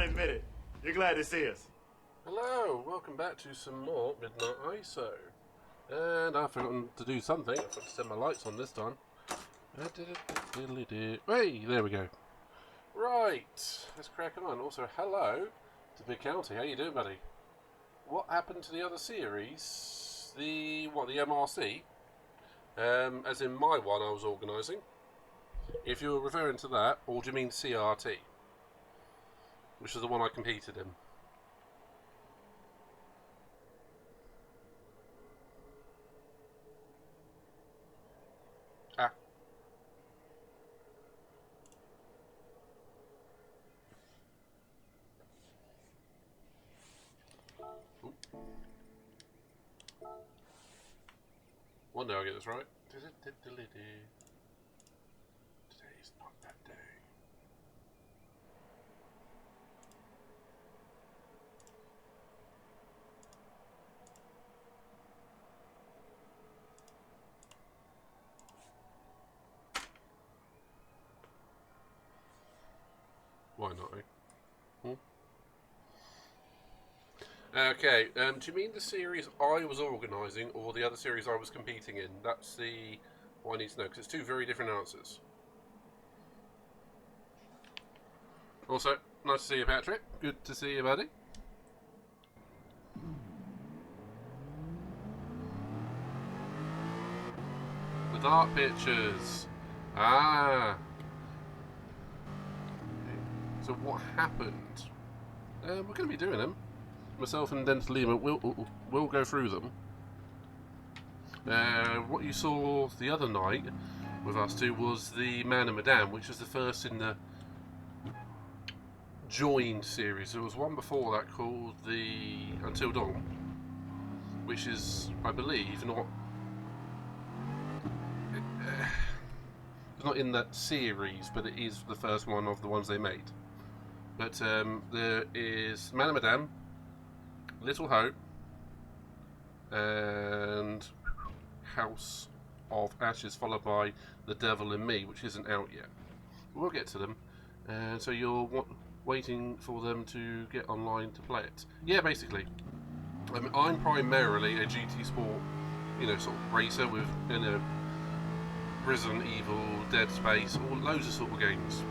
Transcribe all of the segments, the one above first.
admit it. You're glad to see us. Hello, welcome back to some more Midnight ISO. And I've forgotten to do something. I've got to set my lights on this time. Hey, there we go. Right, let's crack on. Also, hello to Big County. How you doing, buddy? What happened to the other series? The MRC? As in my one I was organising. If you're referring to that, or do you mean CRT? Which is the one I competed in. Ah. Ooh. One day I'll get this right. Today's not that day. Why not, eh? Okay, do you mean the series I was organising or the other series I was competing in? That's the what I need to know, because it's two very different answers. Also, nice to see you, Patrick. Good to see you, buddy. The dark pictures. Ah. So what happened? We're going to be doing them. Myself and Dental Lima will go through them. What you saw the other night with us two was the Man and Madame, which is the first in the joined series. There was one before that called the Until Dawn, which is, I believe, not it's not in that series, but it is the first one of the ones they made. But there is Man and Madame, Little Hope, and House of Ashes, followed by The Devil in Me, which isn't out yet. We'll get to them. And so you're waiting for them to get online to play it. Yeah, basically. I'm primarily a GT Sport, sort of racer with, Resident Evil, Dead Space, loads of sort of games.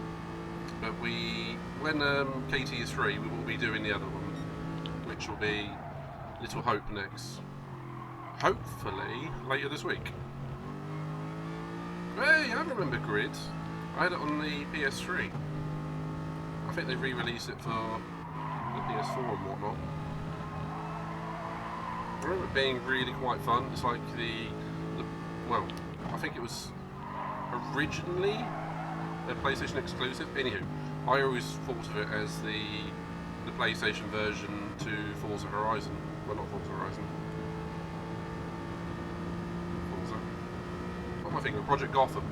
But when KT is free, we will be doing the other one, which will be Little Hope next. Hopefully later this week. Hey, I remember Grid. I had it on the PS3. I think they re-released it for the PS4 and whatnot. I remember it being really quite fun. It's like I think it was originally a PlayStation exclusive. Anywho, I always thought of it as the PlayStation version to Forza Horizon. Well, not Forza Horizon. Forza. What am I thinking? Project Gotham.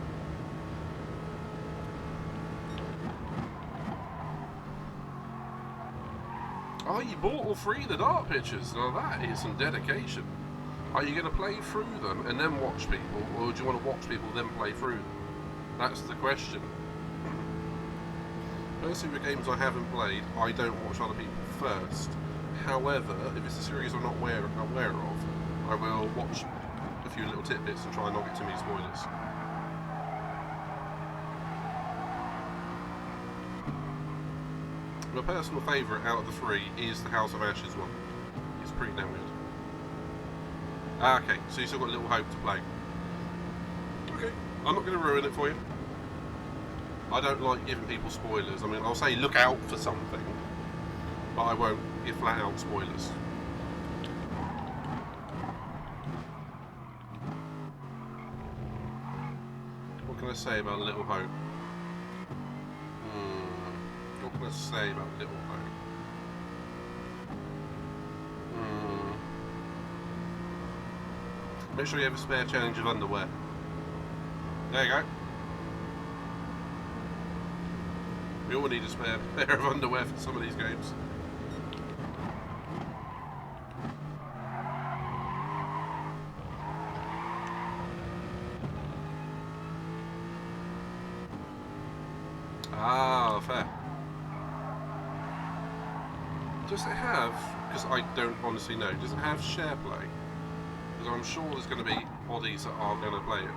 Oh, you bought all three of the dark pictures. Now that is some dedication. Are you going to play through them and then watch people, or do you want to watch people then play through them? That's the question. Personally, with games I haven't played, I don't watch other people first. However, if it's a series I'm not aware of, I will watch a few little tidbits and try and not get too many spoilers. My personal favourite out of the three is the House of Ashes one. It's pretty damn good. Okay, so you still got Little Hope to play. Okay, I'm not going to ruin it for you. I don't like giving people spoilers. I mean, I'll say look out for something, but I won't give flat out spoilers. What can I say about Little Hope? What can I say about Little Hope? Make sure you have a spare change of underwear. There you go. We all need a spare pair of underwear for some of these games. Ah, fair. Does it have, because I don't honestly know, does it have share play? Because I'm sure there's going to be bodies that aren't going to play it.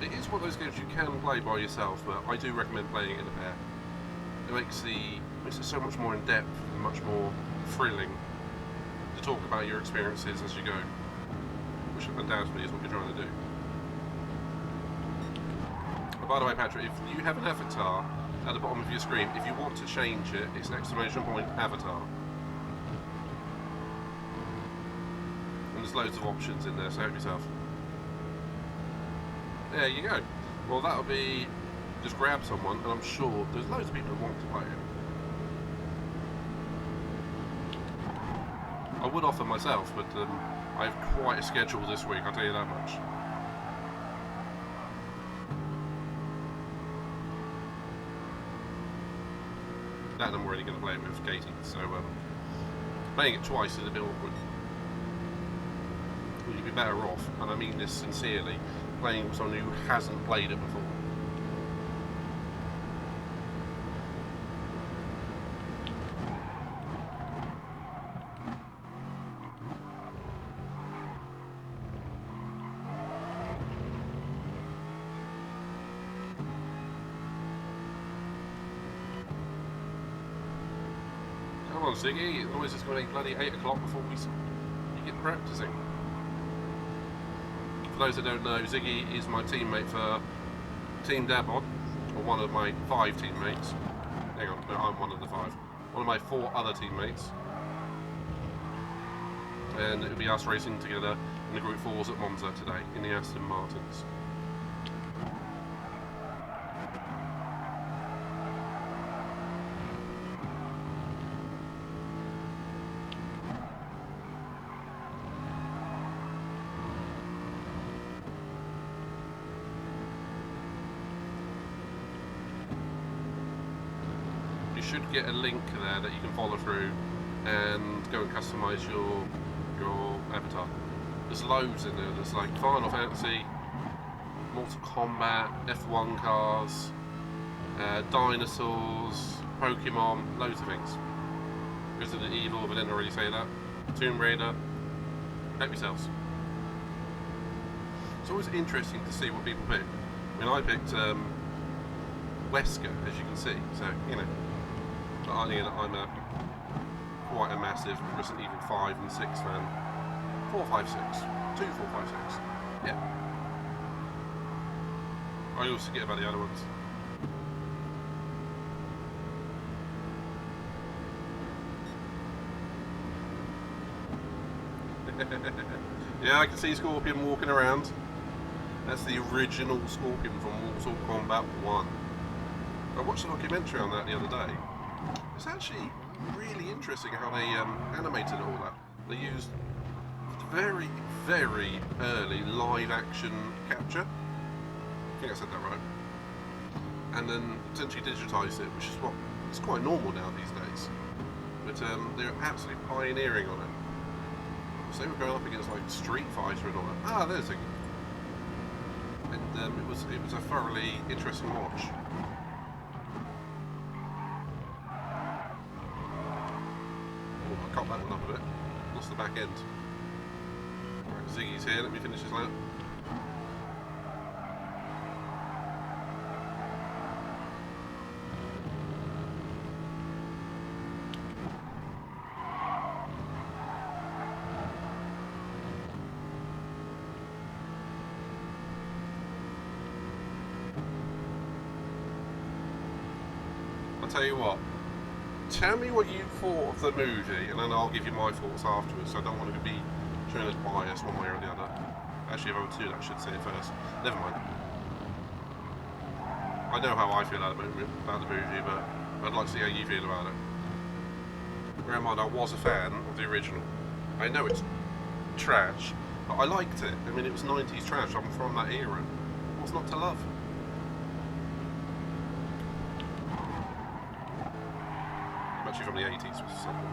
It is one of those games you can play by yourself, but I do recommend playing it in a pair. It makes it so much more in depth and much more thrilling to talk about your experiences as you go, which undoubtedly is what you're trying to do. But by the way, Patrick, if you have an avatar at the bottom of your screen, if you want to change it, it's an exclamation point avatar. And there's loads of options in there, so help yourself. There you go. Well, that'll be just grab someone, and I'm sure there's loads of people who want to play it. I would offer myself, but I have quite a schedule this week, I'll tell you that much. That I'm already going to play it with Katie, so playing it twice is a bit awkward. You'd be better off, and I mean this sincerely, playing with someone who hasn't played it before. Come on, Ziggy, otherwise it's going to be bloody 8 o'clock before you get practicing. For those that don't know, Ziggy is my teammate for Team Dabod, or one of my 5 teammates. Hang on, no, I'm one of the 5. One of my 4 other teammates. And it'll be us racing together in the Group 4s at Monza today, in the Aston Martins. You should get a link there that you can follow through and go and customise your avatar. There's loads in there. There's like Final Fantasy, Mortal Kombat, F1 cars, dinosaurs, Pokemon, loads of things. Resident Evil, but I didn't already say that. Tomb Raider. Help yourselves. It's always interesting to see what people pick. I mean, I picked Wesker, as you can see, so you know. But I'm quite a massive Resident Evil 5 and 6 fan. 4, 5, 6. 2, 4, 5, 6. Yeah. I always forget about the other ones. Yeah, I can see Scorpion walking around. That's the original Scorpion from Mortal Kombat 1. I watched a documentary on that the other day. It's actually really interesting how they animated all that. They used very, very early live action capture. I think I said that right. And then essentially digitised it, which is what it's quite normal now these days. But they're absolutely pioneering on it. So they were going up against like Street Fighter and all that. Ah, there's a. And it was a thoroughly interesting watch. I cut that one up a bit. Lost the back end. Right, Ziggy's here. Let me finish this lap. I'll tell you what. Tell me what you thought of the movie, and then I'll give you my thoughts afterwards. I don't want to be shown as biased one way or the other. Actually, if I were to do that, I should say it first. Never mind. I know how I feel about the movie, but I'd like to see how you feel about it. Bear in mind, I was a fan of the original. I know it's trash, but I liked it. I mean, it was 90s trash. I'm from that era. What's not to love? Actually from the 80s was something.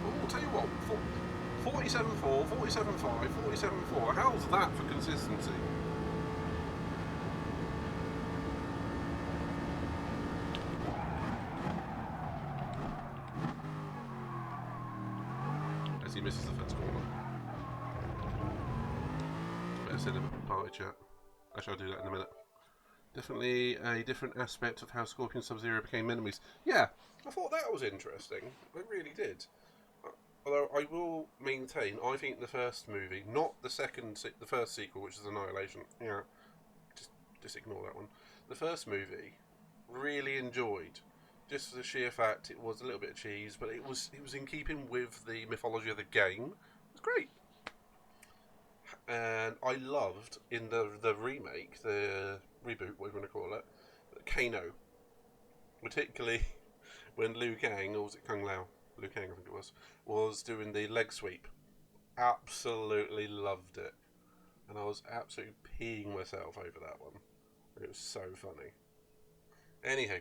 Oh, I'll tell you what, what? 47.4, 47.5, 47.4. How's that for consistency? As he misses the first corner. Better send him a party chat. Actually, I'll do that in a minute. Definitely a different aspect of how Scorpion Sub-Zero became enemies. Yeah, I thought that was interesting. I really did. Although I will maintain, I think the first movie, not the the first sequel, which is Annihilation. Yeah, just ignore that one. The first movie, really enjoyed. Just for the sheer fact it was a little bit of cheese, but it was in keeping with the mythology of the game. It was great. And I loved in the remake, the reboot, whatever you want to call it, Kano. Particularly when Liu Kang, or was it Kung Lao? Liu Kang, I think it was doing the leg sweep. Absolutely loved it. And I was absolutely peeing myself over that one. It was so funny. Anyhow,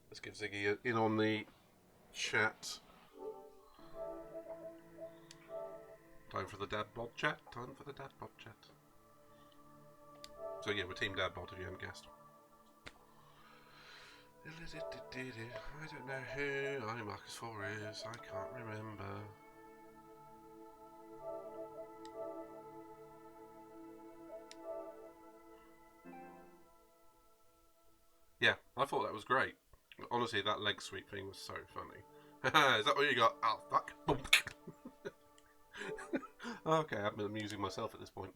let's give Ziggy in on the chat. Time for the dad bod chat. Time for the dad bod chat. So yeah, we're Team Dad Bod if you haven't guessed. I don't know who I Marcus 4 is. I can't remember. Yeah, I thought that was great. Honestly, that leg sweep thing was so funny. Is that what you got? Oh, fuck. Okay, I've been amusing myself at this point.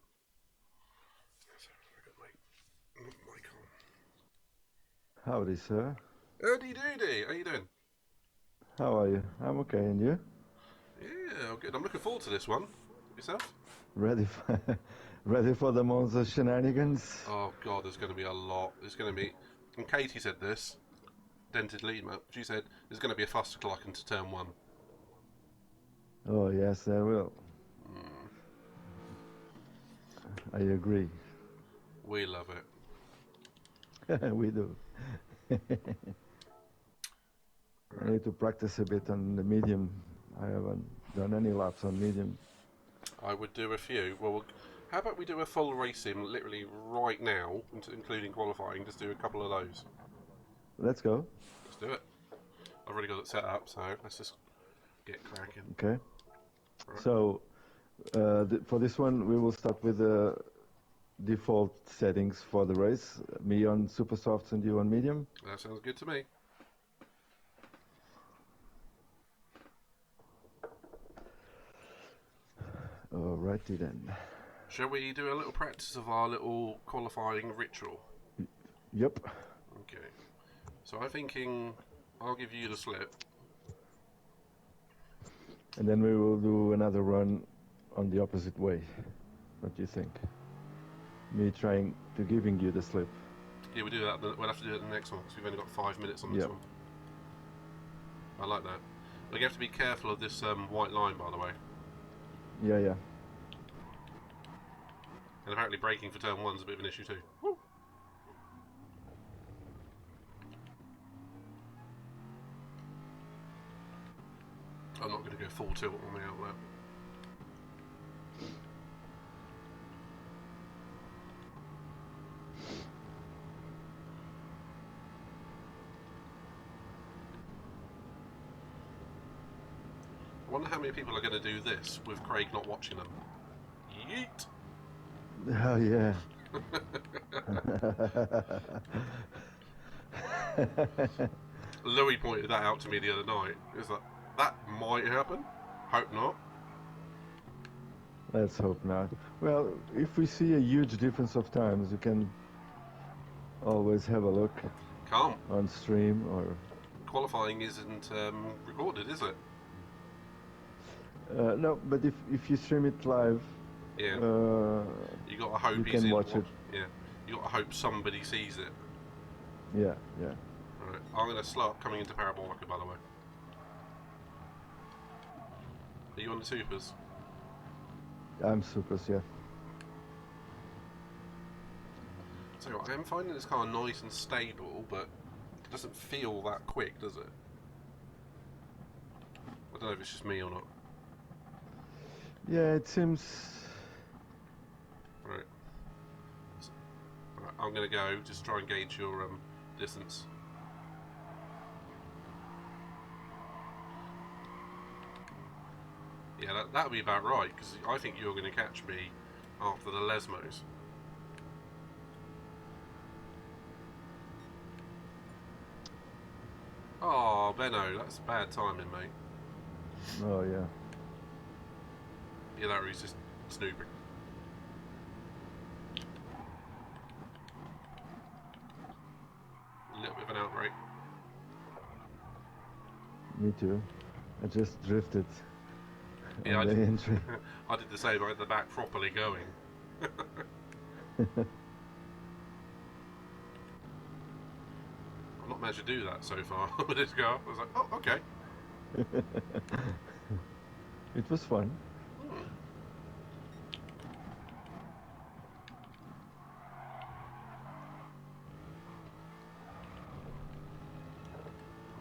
Howdy, sir. Howdy doody. How you doing? How are you? I'm okay, and you? Yeah, good. I'm looking forward to this one. Yourself? Ready for, ready for the Monza shenanigans? Oh god, there's going to be a lot. There's going to be... And Katie said this. Dented Lima. She said there's going to be a faster clock into turn 1. Oh, yes, there will. I agree. We love it. We do. I need to practice a bit on the medium. I haven't done any laps on medium. I would do a few. Well, how about we do a full race sim literally right now, including qualifying, just do a couple of those. Let's go. Let's do it. I've already got it set up, so let's just get cracking. Okay. Right. So, for this one, we will start with the default settings for the race. Me on super softs and you on medium. That sounds good to me. Alrighty then. Shall we do a little practice of our little qualifying ritual? Yep. Okay. So I'm thinking I'll give you the slip. And then we will do another run on the opposite way. What do you think? Me trying to giving you the slip. Yeah, we do that. We'll have to do it in the next one because we've only got 5 minutes on this one. I like that. But you have to be careful of this white line, by the way. Yeah, yeah. And apparently braking for turn 1's a bit of an issue too. Woo. I'm not going to go full tilt on the outlet. I wonder how many people are going to do this with Craig not watching them. Yeet! Oh, yeah. Louis pointed that out to me the other night. He was like, that might happen. Hope not. Let's hope not. Well, if we see a huge difference of times, you can always have a look. Can't. On stream or... Qualifying isn't recorded, is it? No, but if you stream it live, yeah, you got to hope you he's can in. Watch it. Yeah, you got to hope somebody sees it. Yeah, yeah. All right, I'm going to slow up coming into Parabolic, by the way. Are you on the supers? I'm supers, yeah. So I am finding this car nice and stable, but it doesn't feel that quick, does it? I don't know if it's just me or not. Yeah, it seems. Right. Right, I'm going to go. Just try and gauge your distance. Yeah, that'll be about right, because I think you're going to catch me after the Lesmos. Oh, Benno, that's bad timing, mate. Oh yeah. Yeah, that was just snooping. A little bit of an outbreak. Me too. I just drifted Yeah, on the entry. I did the same. I had the back properly going. I've not managed to do that so far with this car. I was like, oh, okay. It was fun. I'm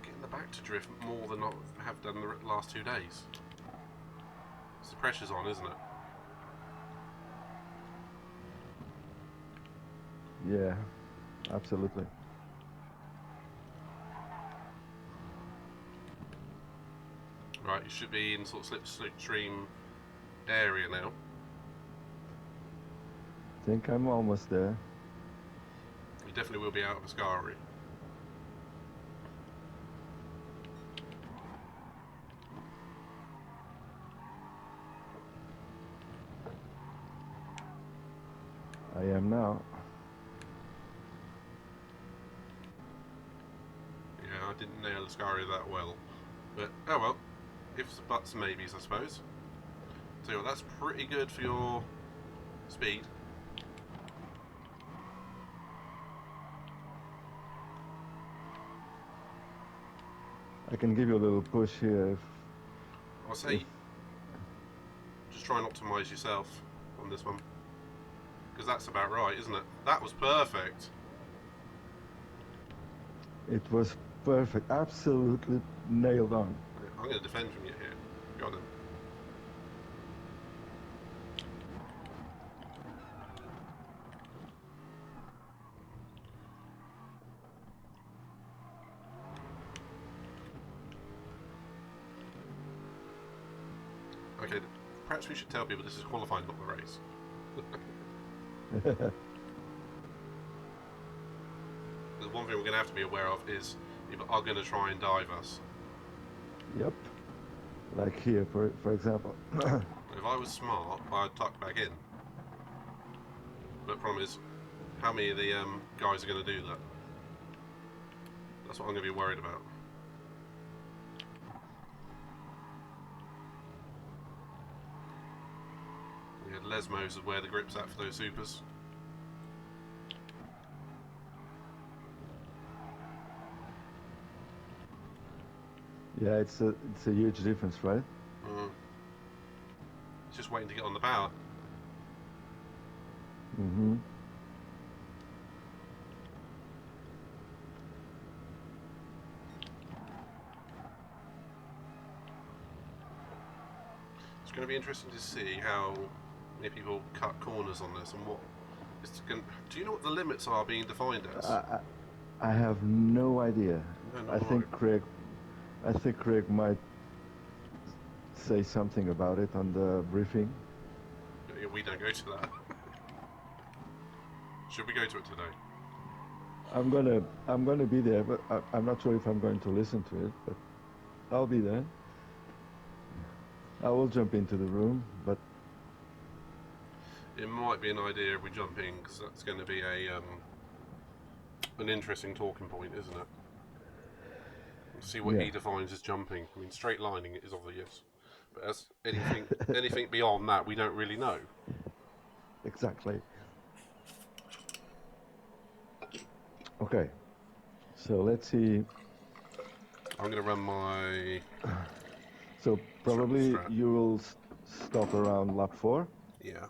getting the back to drift more than I have done the last 2 days. So the pressure's on, isn't it? Yeah, absolutely. Right, you should be in sort of slipstream area now. Think I'm almost there. You definitely will be out of Ascari. I am now. Yeah, I didn't nail Ascari that well. But, oh well. Ifs, buts, maybes, I suppose. So yeah, that's pretty good for your speed. I can give you a little push here if. I'll say, just try and optimise yourself on this one. Because that's about right, isn't it? That was perfect. It was perfect. Absolutely nailed on. I'm going to defend from you here. Go on then. Okay, perhaps we should tell people this is qualifying, not the race. The one thing we're going to have to be aware of is people are going to try and dive us. Yep. Like here, for example. If I was smart, I'd tuck back in. But the problem is, how many of the guys are going to do that? That's what I'm going to be worried about. Yeah, Lesmos is where the grip's at for those supers. Yeah, it's a huge difference, right? It's just waiting to get on the power. Mm-hmm. It's going to be interesting to see how many people cut corners on this and what. Do you know what the limits are being defined as? I have no idea. No, I think Craig might say something about it on the briefing. We don't go to that. Should we go to it today? I'm gonna be there, but I'm not sure if I'm going to listen to it. But I'll be there. I will jump into the room, but It might be an idea if we jump in, because that's going to be an interesting talking point, isn't it? See what he defines as jumping. I mean, straight lining is obvious, but as anything beyond that, we don't really know. exactly. Okay, so let's see. I'm going to run my. So probably Strat. you will stop around lap 4. Yeah.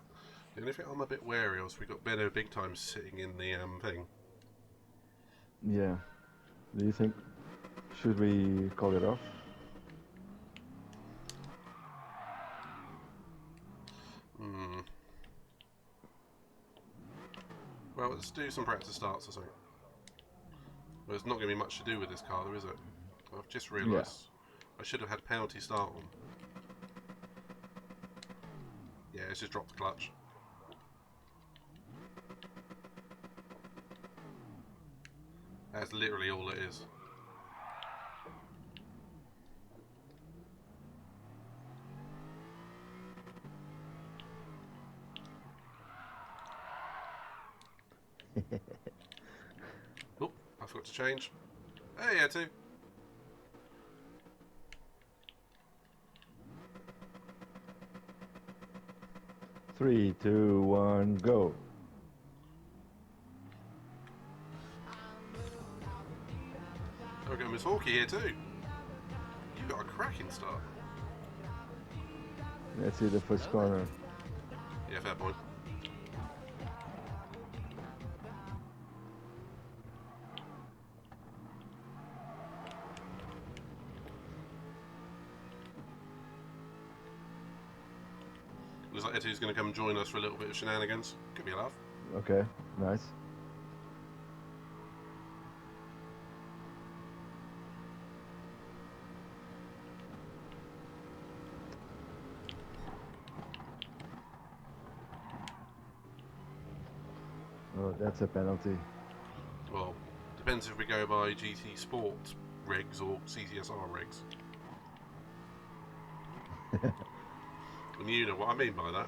The only thing I'm a bit wary of is we've got Benno Big Time sitting in the thing. Yeah. Do you think should we call it off? Well, let's do some practice starts or something. Well, there's not going to be much to do with this car, though, is it? I've just realised I should have had penalty start on. Yeah, let's just drop the clutch. That's literally all it is. Oh, I forgot to change. Hey, yeah, too. Three, two, one, go. I've got Miss Hawkey here too. You've got a cracking start. Let's see the first corner. Yeah, fair point. Looks like Etu's going to come join us for a little bit of shenanigans. Could be a laugh. Okay, nice. Oh, that's a penalty. Well, depends if we go by GT Sport rigs or CCSR rigs. And you know what I mean by that.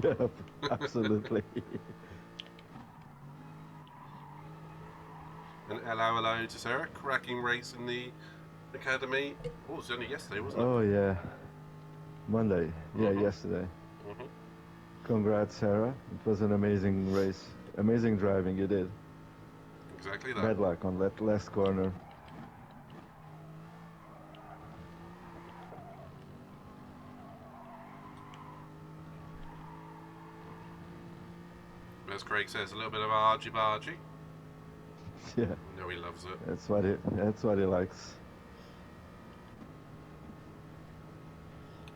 Shut up. Absolutely. And hello to Sarah. Cracking race in the academy. Oh, it was only yesterday, wasn't it? Oh, yeah. Monday. Yeah, yesterday. Congrats, Sarah. It was an amazing race. Amazing driving you did. Exactly that. Bad luck on that last corner. As Craig says, a little bit of argy-bargy. Yeah. No, he loves it. That's what he likes.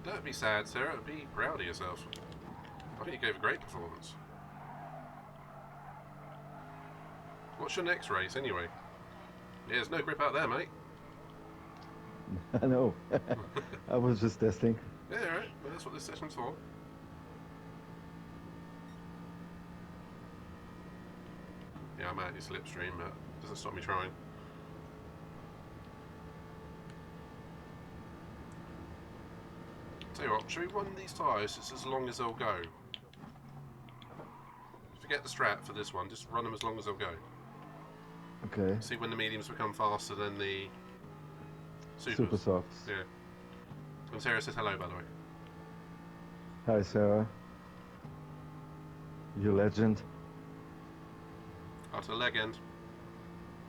Don't be sad, Sarah. Be proud of yourself. I think you gave a great performance. What's your next race, anyway? Yeah, there's no grip out there, mate. I know. I was just testing. Yeah, alright. Well, that's what this session's for. Yeah, I'm out your slipstream, but it doesn't stop me trying. Tell you what, should we run these tyres just as long as they'll go? Forget the strat for this one, just run them as long as they'll go. Okay. See when the mediums become faster than the supers. Super softs. Yeah. And Sarah says hello, by the way. Hi, Sarah. You legend. Out to the leg end.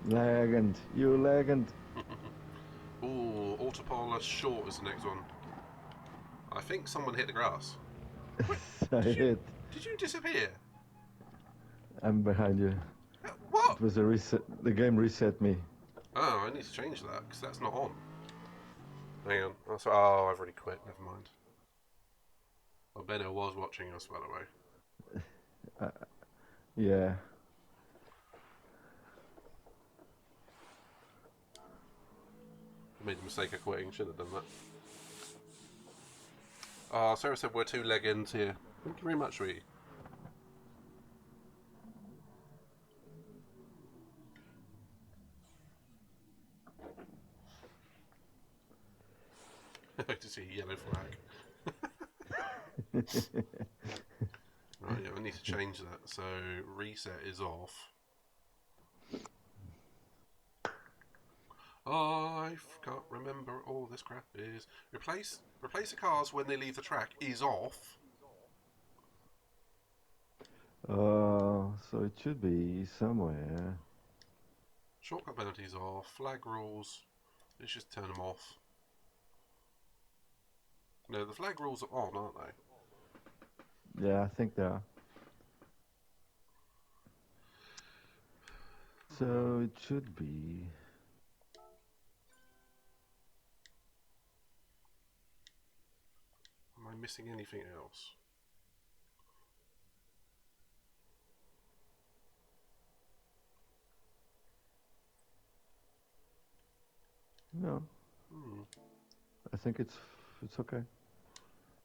Legend. You legend. Ooh, Autopolar short is the next one. I think someone hit the grass. I hit. Did you disappear? I'm behind you. What? It was a reset. The game reset me. Oh, I need to change that because that's not on. Hang on. Oh, I've already quit. Never mind. Well, Benno was watching us, by the way. Yeah. I made the mistake of quitting. Should have done that. Oh, Sarah said we're 2 leg ends here. Thank you very much, sweetie. I like to see a yellow flag. Right, yeah, I need to change that. So reset is off. I can't remember all this crap is. Replace the cars when they leave the track is off. So it should be somewhere. Shortcut penalties off. Flag rules. Let's just turn them off. No, the flag rules are on, aren't they? Yeah, I think they are. So it should be. Am I missing anything else? No, Hmm. I think it's okay.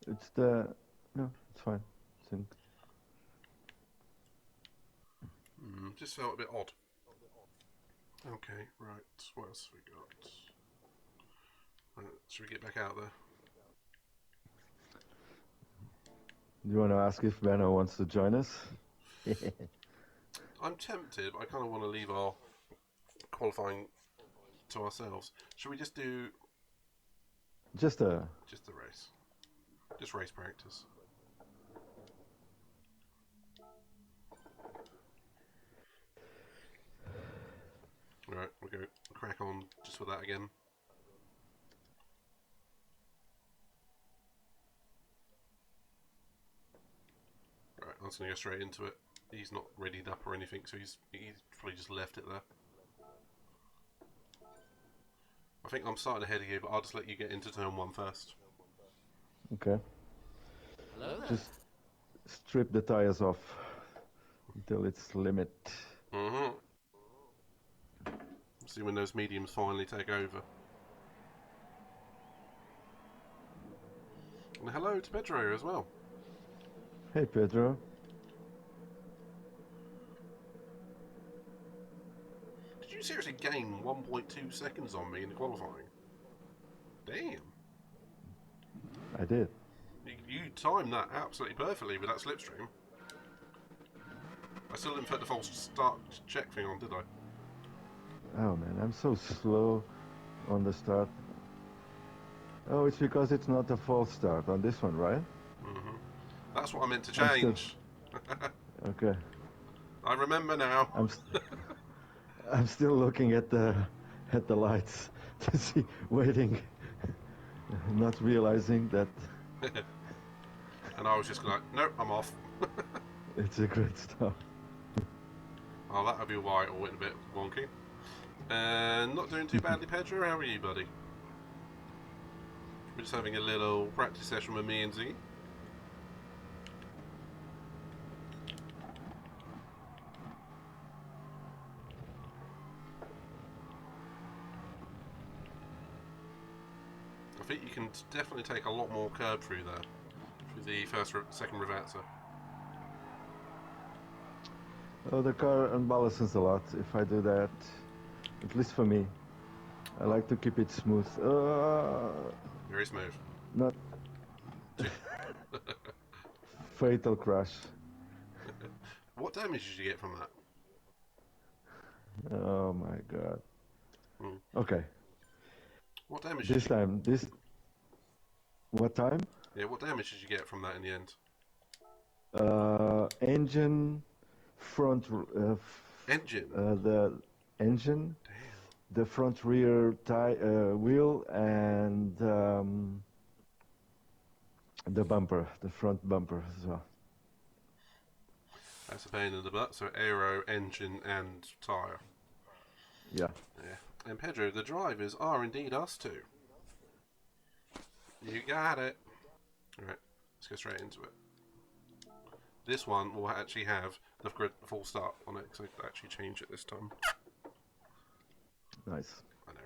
It's the no, it's fine. I think Just felt a bit odd. Okay, right. What else have we got? Should we get back out there? you want to ask if Benno wants to join us? I'm tempted, but I kind of want to leave our qualifying to ourselves. Should we just do Just the race? Just race practice. Alright, we'll go crack on just with that again. Right, I'm just going to go straight into it. He's not readied up or anything, so he's probably just left it there. I think I'm starting ahead of you, but I'll just let you get into turn 1 first. Okay. Hello there. Just strip the tires off until its limit. See when those mediums finally take over. And hello to Pedro as well. Hey, Pedro. Did you seriously gain 1.2 seconds on me in the qualifying? Damn. I did. You timed that absolutely perfectly with that slipstream. I still didn't put the false start check thing on, did I? Oh man, I'm so slow on the start. Oh, it's because it's not a false start on this one, right? That's what I meant to change. Okay. I remember now. I'm still looking at the lights to see, waiting, not realizing that And I was just like, nope, I'm off. it's a great start. Oh, that would be why it all went a bit wonky. And not doing too badly, Pedro. How are you, buddy? We're just having a little practice session with me and Z. I think you can definitely take a lot more curb through there, through the second Rivazza. Oh, the car unbalances a lot if I do that, at least for me. I like to keep it smooth. Very smooth. Not fatal crash. What damage did you get from that? Oh my god. Okay. What damage this time, what time? Yeah, what damage did you get from that in the end? Engine, front, Engine? the engine, damn, the front rear wheel, and the bumper, the front bumper as well. That's a pain in the butt. So aero, engine, and tyre. Yeah. And Pedro, the drivers are indeed us two. You got it. Alright, let's go straight into it. This one will actually have the full start on it, because I actually changed it this time. Nice. I know,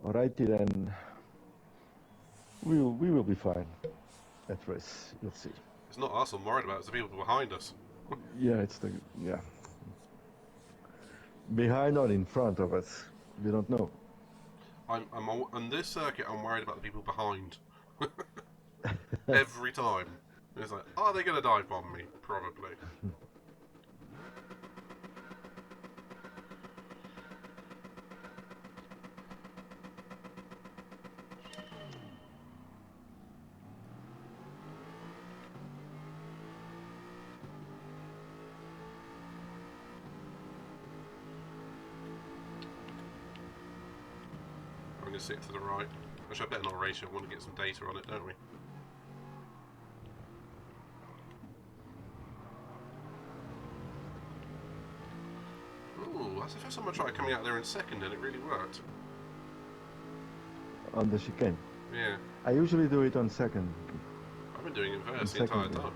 right? Alrighty then. We will be fine at race. You'll see. It's not us I'm worried about, it's the people behind us. Yeah, behind or in front of us. We don't know. I'm on this circuit, I'm worried about the people behind. Every time. It's like, are they going to dive bomb me? Probably. I'm going to sit to the right. Actually, I better not race it. I want to get some data on it, don't we? Ooh, that's the first time I tried coming out there in second and it really worked. On the chicane? Yeah. I usually do it on second. I've been doing it first the entire time.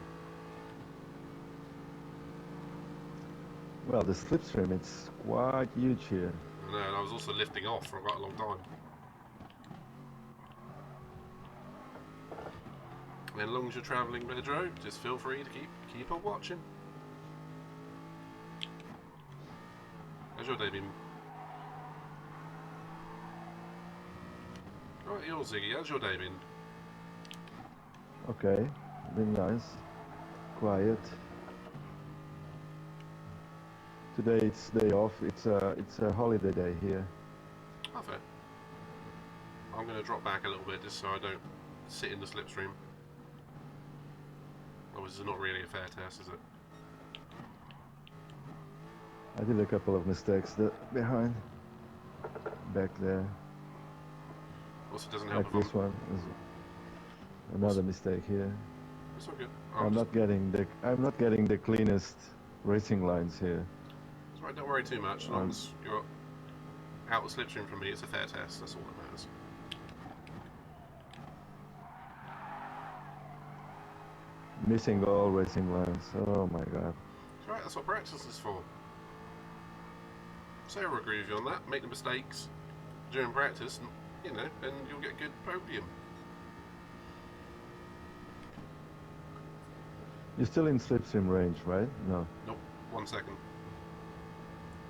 Well, the slipstream, it's quite huge here. I know, and I was also lifting off for quite a long time. And as long as you're travelling Pedro, just feel free to keep on watching. How's your day been? Right, yours, Ziggy. How's your day been? Okay, been nice, quiet. Today it's day off. It's a holiday day here. Oh, fair. I'm going to drop back a little bit just so I don't sit in the slipstream. Otherwise, it's not really a fair test, is it? I did a couple of mistakes behind, back there. Also, doesn't help Like if this one is another mistake here. It's all good. I'm not getting the cleanest racing lines here. It's right, don't worry too much. As long as you're out of slipstream from me, it's a fair test. That's all that matters. Missing all racing lines. Oh my god. It's right, that's what practice is for. Sarah will agree with you on that. Make the mistakes during practice, and and you'll get a good podium. You're still in slipstream range, right? No. Nope. 1 second.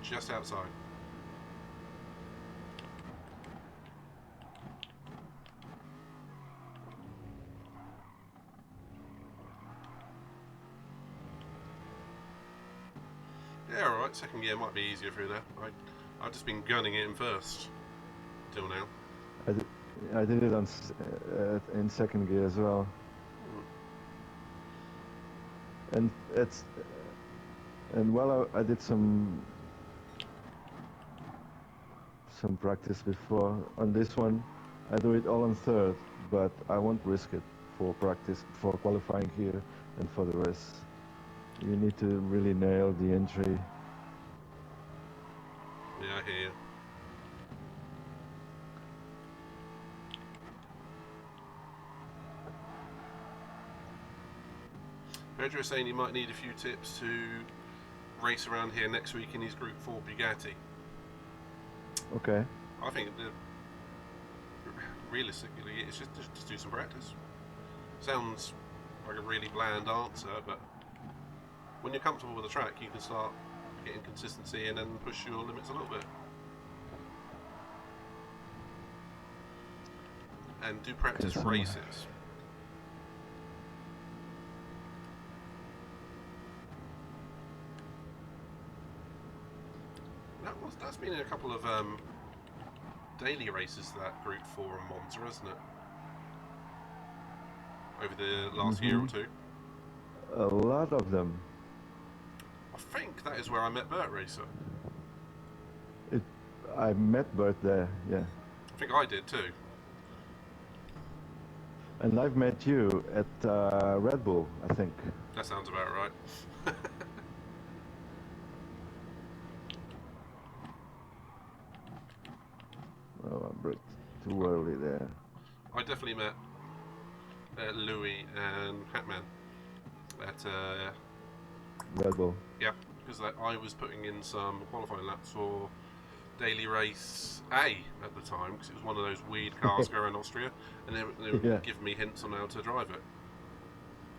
Just outside. Yeah, alright. Second gear might be easier through there. I've just been gunning it in first till now. I did it in second gear as well. And I did some practice before. On this one, I do it all on third, but I won't risk it for practice, for qualifying here and for the rest. You need to really nail the entry. Yeah, I hear you. Pedro's saying he might need a few tips to race around here next week in his Group 4 Bugatti. Okay. I think realistically, it's just do some practice. Sounds like a really bland answer, but when you're comfortable with the track, you can start getting consistency and then push your limits a little bit. And do practice races. That's been in a couple of daily races, that Group 4 in Monza, hasn't it? Over the last year or two. A lot of them. I think that is where I met Bert Racer. I met Bert there, yeah. I think I did too. And I've met you at Red Bull, I think. That sounds about right. Oh, I'm a bit too early there. I definitely met Louis and Hatman at Red Bull. yeah, because I was putting in some qualifying laps for daily race A at the time, because it was one of those weird cars going in Austria, and they were giving me hints on how to drive it.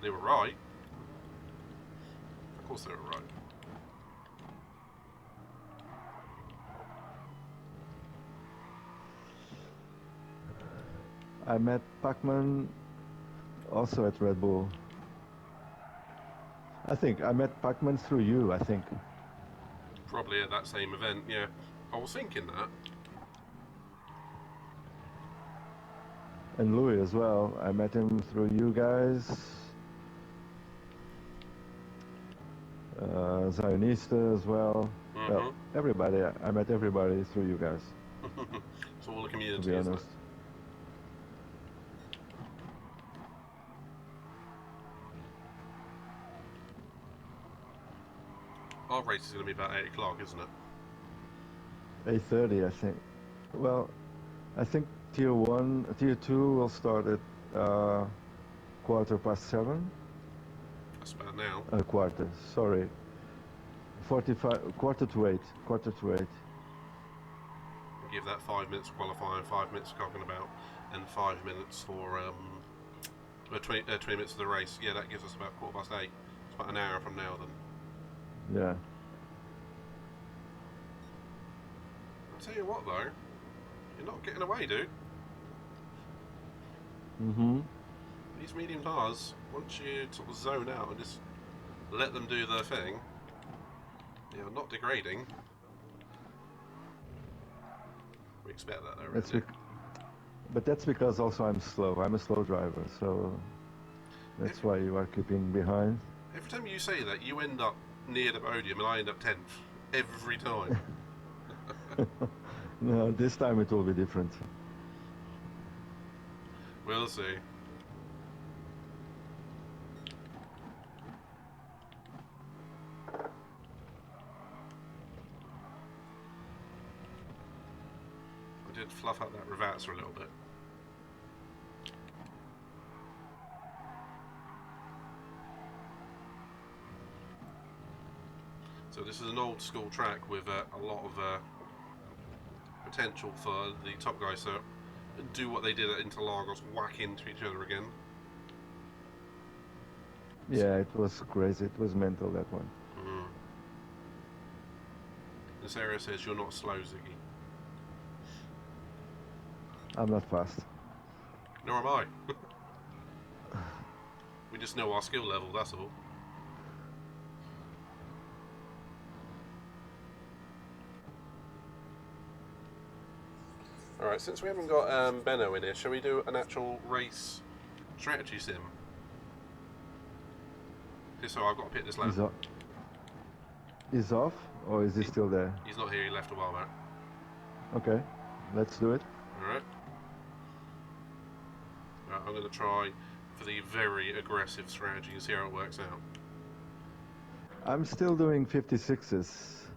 They were right. Of course they were right. I met Pacman also at Red Bull. I think I met Pacman through you, I think. Probably at that same event, yeah. I was thinking that. And Louis as well. I met him through you guys. Zionista as well. Mm-hmm. Well, everybody. I met everybody through you guys. It's all the community, to be isn't it? honest. Our race is going to be about 8 o'clock, isn't it? 8:30, I think. Well, I think Tier 2 will start at 7:15. That's about now. Quarter, sorry. 45, quarter to eight. Give that 5 minutes qualifying, 5 minutes cocking about, and 5 minutes for 20 minutes of the race. Yeah, that gives us about 8:15. It's about an hour from now then. Yeah. I'll tell you what though, you're not getting away, dude. Mm-hmm. These medium cars, once you sort of zone out and just let them do their thing, you're not degrading. We expect that though, really. But that's because also I'm slow. I'm a slow driver, so that's why you are keeping behind. Every time you say that, you end up near the podium and I end up 10th. Every time. No, this time it will be different. We'll see. I did fluff up that Ravazza a little bit. So this is an old school track with a lot of potential for the top guys to do what they did at Interlagos, whack into each other again. Yeah, it was crazy. It was mental, that one. Mm. This area says you're not slow, Ziggy. I'm not fast. Nor am I. We just know our skill level, that's all. Alright, since we haven't got Benno in here, shall we do an actual race strategy sim? Just so I've got to pick this lap. He's off, or is he still there? He's not here, he left a while back. Okay, let's do it. Alright. Right, I'm going to try for the very aggressive strategy and see how it works out. I'm still doing 56s.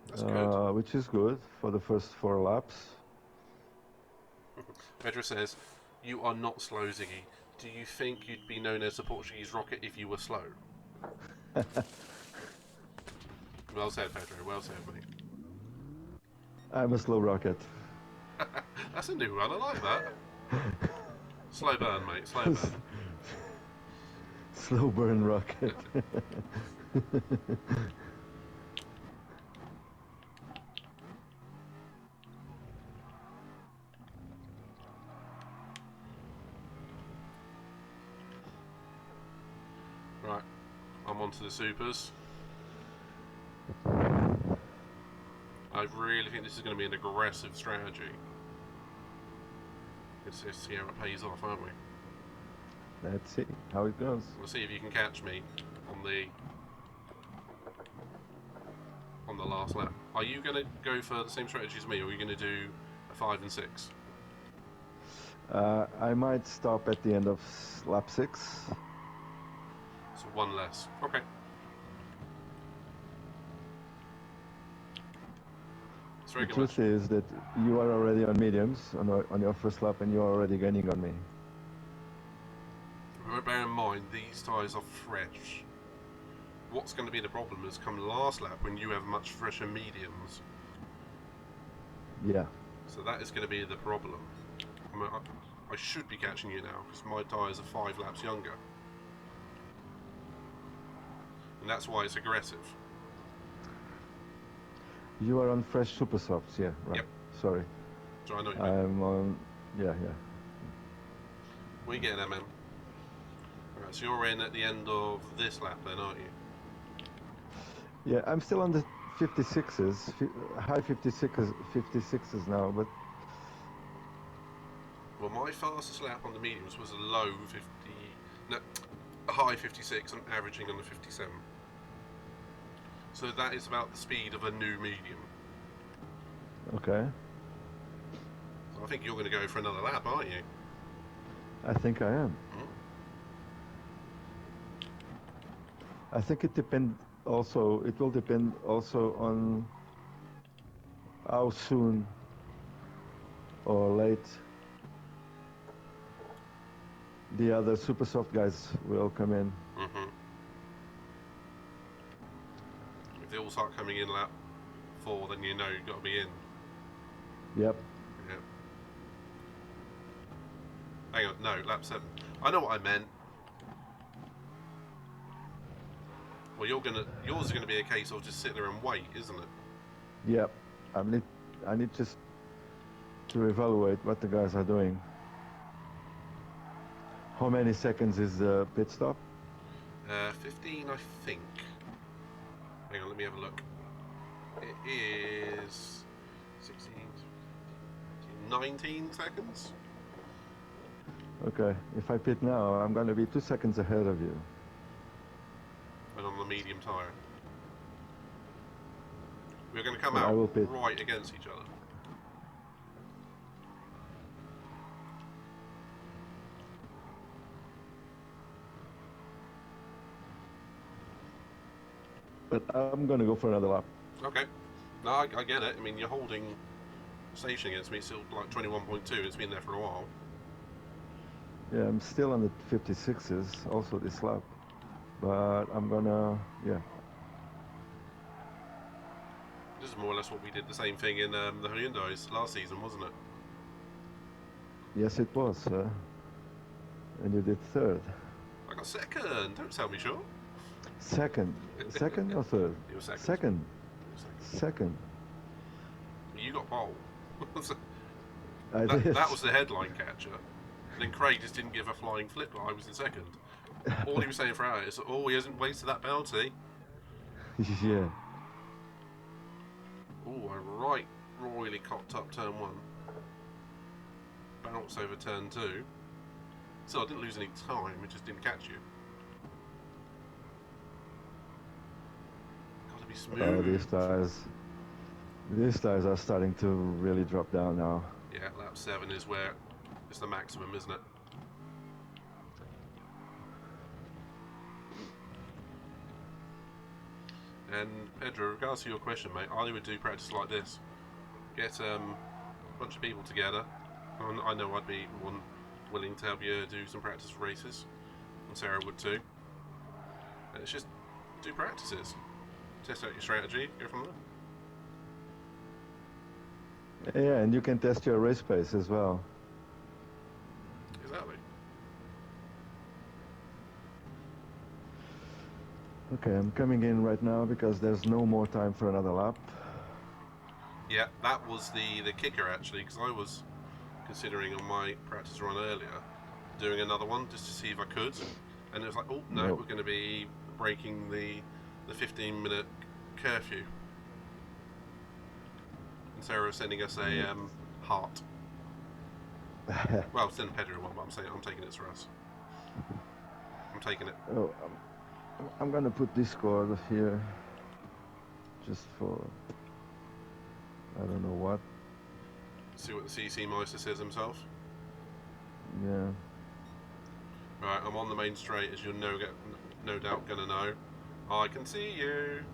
That's good. Which is good for the first 4 laps. Pedro says, you are not slow, Ziggy. Do you think you'd be known as the Portuguese rocket if you were slow? Well said, Pedro. Well said, mate. I'm a slow rocket. That's a new one. I like that. Slow burn, mate. Slow burn. Slow burn rocket. Right. I'm on to the supers. I really think this is going to be an aggressive strategy. Let's just see how it pays off, aren't we? Let's see how it goes. We'll see if you can catch me on the last lap. Are you going to go for the same strategy as me, or are you going to do a 5 and 6? I might stop at the end of lap 6. So one less. Okay. The truth is that you are already on mediums on your first lap, and you are already gaining on me. Bear in mind, these tyres are fresh. What's going to be the problem is come last lap when you have much fresher mediums. Yeah. So that is going to be the problem. I should be catching you now because my tyres are 5 laps younger. And that's why it's aggressive. You are on fresh super softs, yeah, right. Yep. Sorry. So I know what you mean. I'm on, yeah. We get there, man. Alright, so you're in at the end of this lap then, aren't you? Yeah, I'm still on the 56s, high 56s now, but... Well, my fastest lap on the mediums was a high 56 and averaging on the 57. So that is about the speed of a new medium. Okay. So I think you're going to go for another lap, aren't you? I think I am. Hmm? I think it will depend also on how soon or late the other super soft guys will come in. Mm-hmm. if they all start coming in lap 4, then you know you've got to be in. Yep. Yeah. Hang on, no, lap 7. I know what I meant. Well, yours is gonna be a case of just sit there and wait, isn't it? Yep. I need just to evaluate what the guys are doing. How many seconds is the pit stop? 15, I think. Hang on, let me have a look. It is 16, 19 seconds. Okay. If I pit now, I'm gonna be 2 seconds ahead of you. And on the medium tyre. We're going to come And I out will pit. right against each other. But I'm gonna go for another lap. Okay. No, I get it. I mean, you're holding station against me. It's still like 21.2. It's been there for a while. Yeah, I'm still on the 56s, also this lap. But I'm gonna, yeah. This is more or less what we did the same thing in the Hyundais last season, wasn't it? Yes, it was. And you did third. I got second. Don't sell me short. Second. Second or third? You were second. Second. You were second. Second. You got pole. I did. That was the headline catcher. Then Craig just didn't give a flying flip that I was in second. All he was saying throughout is, oh, he hasn't wasted that penalty. Yeah. Oh, a right royally cocked up turn 1. Bounce over turn 2. So I didn't lose any time, it just didn't catch you. Gotta be smooth. Oh, these tires are starting to really drop down now. Yeah, lap 7 is where it's the maximum, isn't it? And Pedro, in regards to your question, mate, I would do practice like this. Get a bunch of people together. I know I'd be willing to help you do some practice races, and Sarah would too. And it's just do practices, test out your strategy, go from there. Yeah, and you can test your race pace as well. Exactly. Okay, I'm coming in right now because there's no more time for another lap. Yeah, that was the kicker actually, because I was considering on my practice run earlier doing another one just to see if I could, and it was like, oh no, Nope. we're going to be breaking the 15-minute curfew. And Sarah was sending us a heart. Well, it's sending Pedro one, but I'm taking it for us. I'm taking it. Oh, I'm gonna put Discord here, just for I don't know what. See what the CC Meister says himself. Yeah. Right, I'm on the main straight, as you're no doubt gonna know. I can see you.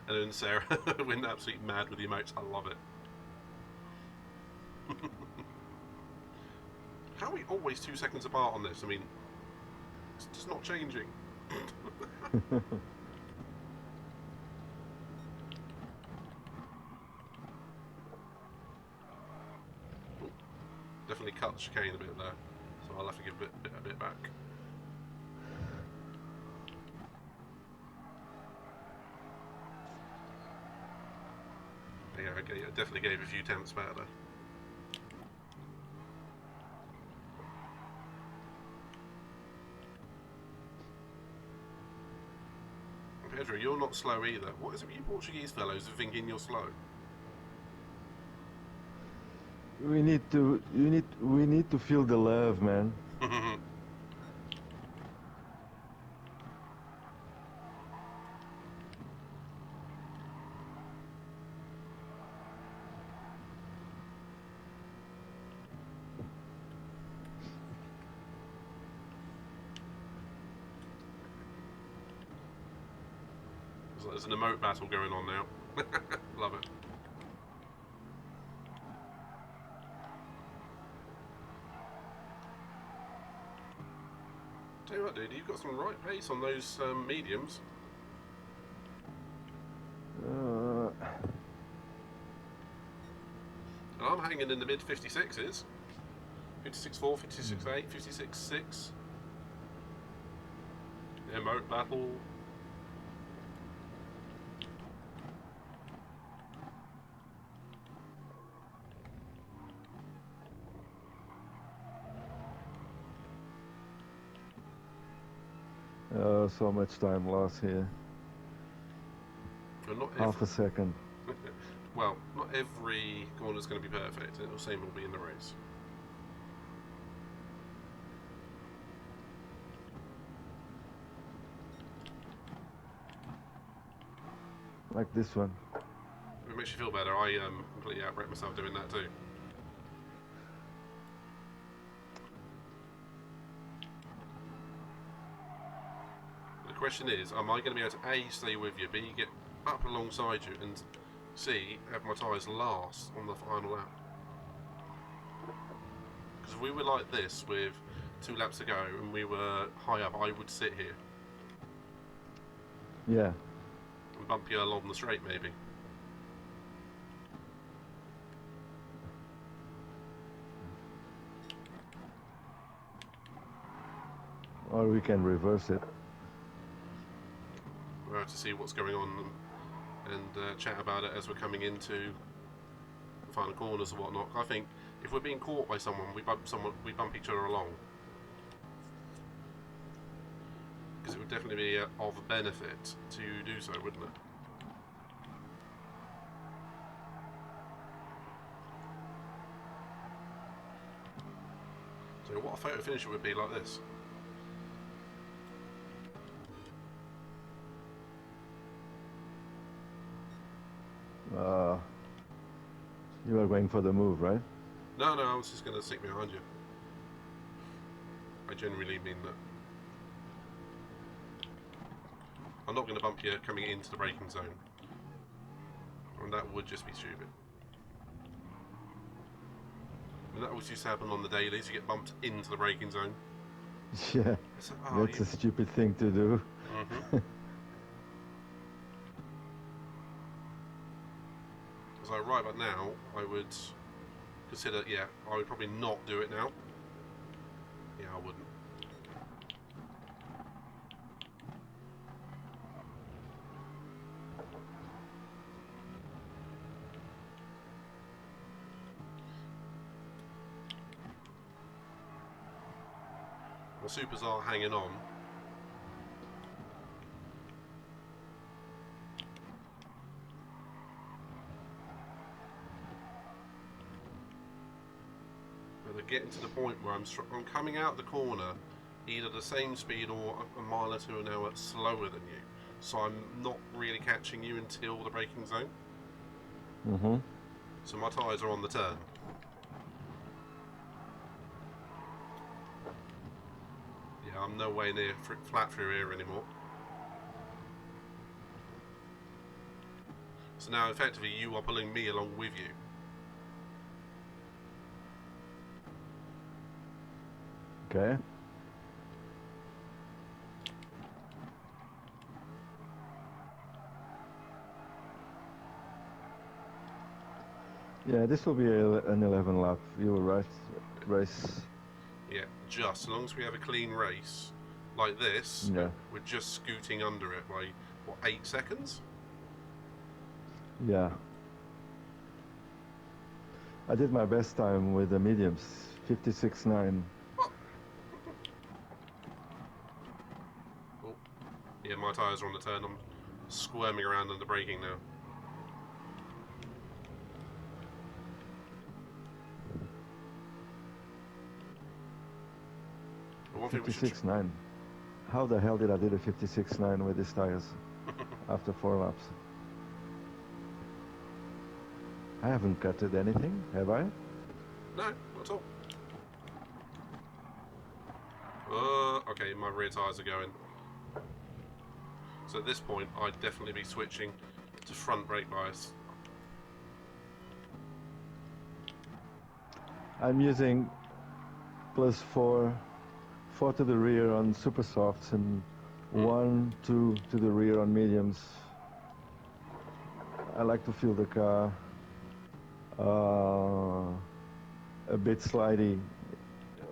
And then Sarah went absolutely mad with the emotes. I love it. How are we always 2 seconds apart on this? I mean, it's just not changing. Definitely cut the chicane a bit there, so I'll have to give a bit back. Yeah, okay, I definitely gave a few tenths back there. Pedro, you're not slow either. What is it with you Portuguese fellows are thinking you're slow? We need to feel the love, man. So there's an emote battle going on now. Love it. Tell you what, dude, you've got some right pace on those mediums. And I'm hanging in the mid 56s. 56.4, 56.8, 56.6. Emote battle. So much time lost here. Well, not Half a second. Well, not every corner's going to be perfect. It'll same will be in the race. Like this one. If it makes you feel better, I completely outbreak myself doing that too. The question is, am I going to be able to A, stay with you, B, get up alongside you, and C, have my tyres last on the final lap? Because if we were like this with 2 laps to go and we were high up, I would sit here Yeah. and bump you along the straight maybe. Or we can reverse it. We'll have to see what's going on and chat about it as we're coming into the final corners and whatnot. I think if we're being caught by someone, we bump each other along. Because it would definitely be of benefit to do so, wouldn't it? So what a photo finish it would be like this. You are going for the move, right? No, I was just going to stick behind you. I genuinely mean that. I'm not going to bump you coming into the braking zone. And that would just be stupid. And that always used to happen on the dailies, you get bumped into the braking zone. Yeah, It's like, oh, that's a stupid thing to do. So right about now, I would consider, yeah, I would probably not do it now. Yeah, I wouldn't. The supers are hanging on. But they're getting to the point where I'm coming out the corner either the same speed or a mile or 2 an hour slower than you. So I'm not really catching you until the braking zone. So my tyres are on the turn. Yeah, I'm no way near flat through here anymore. So now effectively you are pulling me along with you. Okay. Yeah, this will be an 11 lap. You were right. Race. Yeah, just as long as we have a clean race like this, Yeah. we're just scooting under it by, what, 8 seconds? Yeah. I did my best time with the mediums. 56.9. Oh, yeah, my tyres are on the turn. I'm squirming around under braking now. One thing we should 56.9. How the hell did I do the 56.9 with these tires after 4 laps? I haven't cutted anything, have I? No, not at all. Okay, my rear tyres are going. So at this point, I'd definitely be switching to front brake bias. I'm using +4, 4 to the rear on super softs and 1, 2 to the rear on mediums. I like to feel the car a bit slidey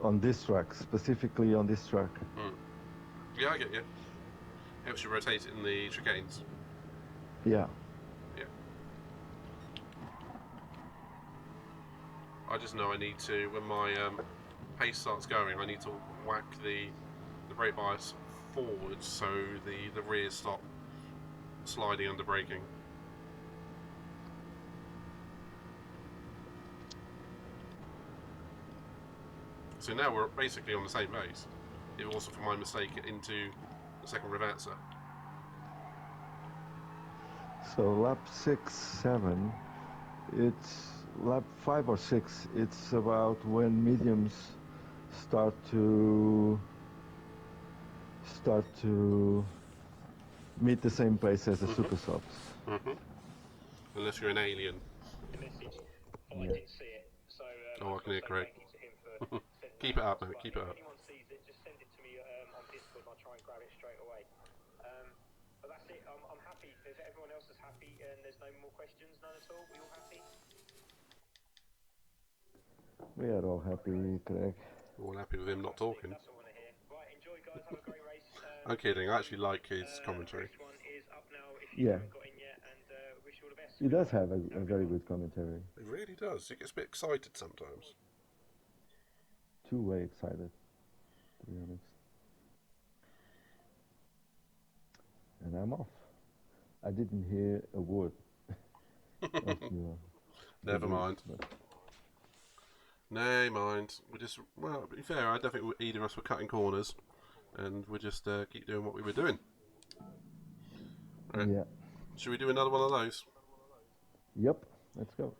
on this track, specifically on this track. Yeah, I get you. Helps you rotate it in the chicanes. Yeah. Yeah. I just know I need to, when my pace starts going, I need to whack the brake bias forwards so the rears stop sliding under braking. So now we're basically on the same pace. It also, for my mistake, into the second Rivazza. So lap 6, 7, it's lap 5 or 6, it's about when mediums start to meet the same pace as the super softs. Unless you're an alien. The message. Oh, Yeah. I did see it. So, Oh, I can hear Craig. thank you to him for Keep it up, mate. Keep it up. If anyone sees it, just send it to me on Discord and I'll try and grab it straight away. But that's it. I'm happy. Everyone else is happy and there's no more questions, none at all. We all happy? We are all happy, Craig. We're all happy with him not talking. That's what I want to hear. Right, enjoy guys. Have a great race. I'm kidding. I actually like his commentary. Next one is up now if you Yeah. haven't got in yet and wish you all the best. He does have a very good commentary. It really does. He gets a bit excited sometimes. Two-way excited, to be honest. And I'm off. I didn't hear a word of your Never mind. but Nay, mind. We just, well, to be fair, I don't think either of us were cutting corners, and we just keep doing what we were doing. Right. Yeah. Should we do another one of those? Yep. Let's go.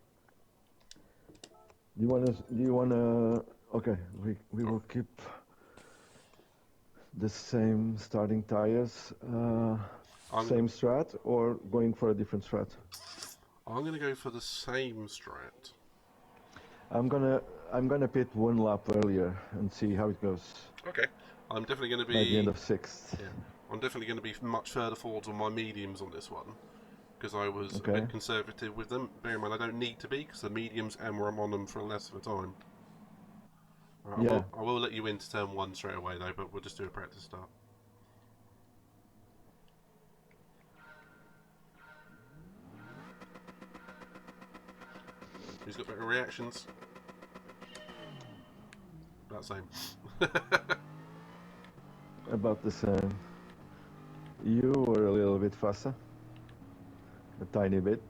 Do you wanna? Okay. We will keep the same starting tires, same strat, or going for a different strat. I'm gonna go for the same strat. I'm gonna pit one lap earlier and see how it goes. Okay. I'm definitely going to be... By the end of 6th. Yeah. I'm definitely going to be much further forwards on my mediums on this one, because I was a Okay. bit conservative with them. Bear in mind, I don't need to be, because the mediums and I'm on them for less of a time. Right, Yeah. I will let you into turn 1 straight away, though, but we'll just do a practice start. Who's got better reactions? About the same. About the same. You were a little bit faster. A tiny bit.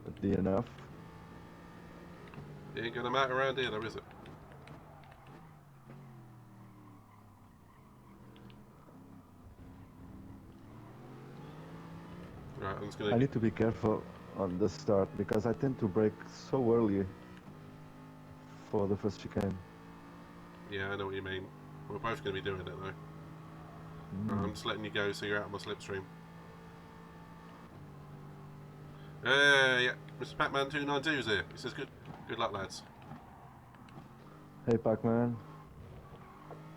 But enough. It ain't gonna matter around here, though, is it? Right, I'm just gonna... I need to be careful on the start because I tend to brake so early for the first chicane. Yeah, I know what you mean. We're both going to be doing it, though. I'm just letting you go so you're out of my slipstream. Yeah, Mr. Pac-Man 292's here. He says, good luck, lads. Hey Pac-Man.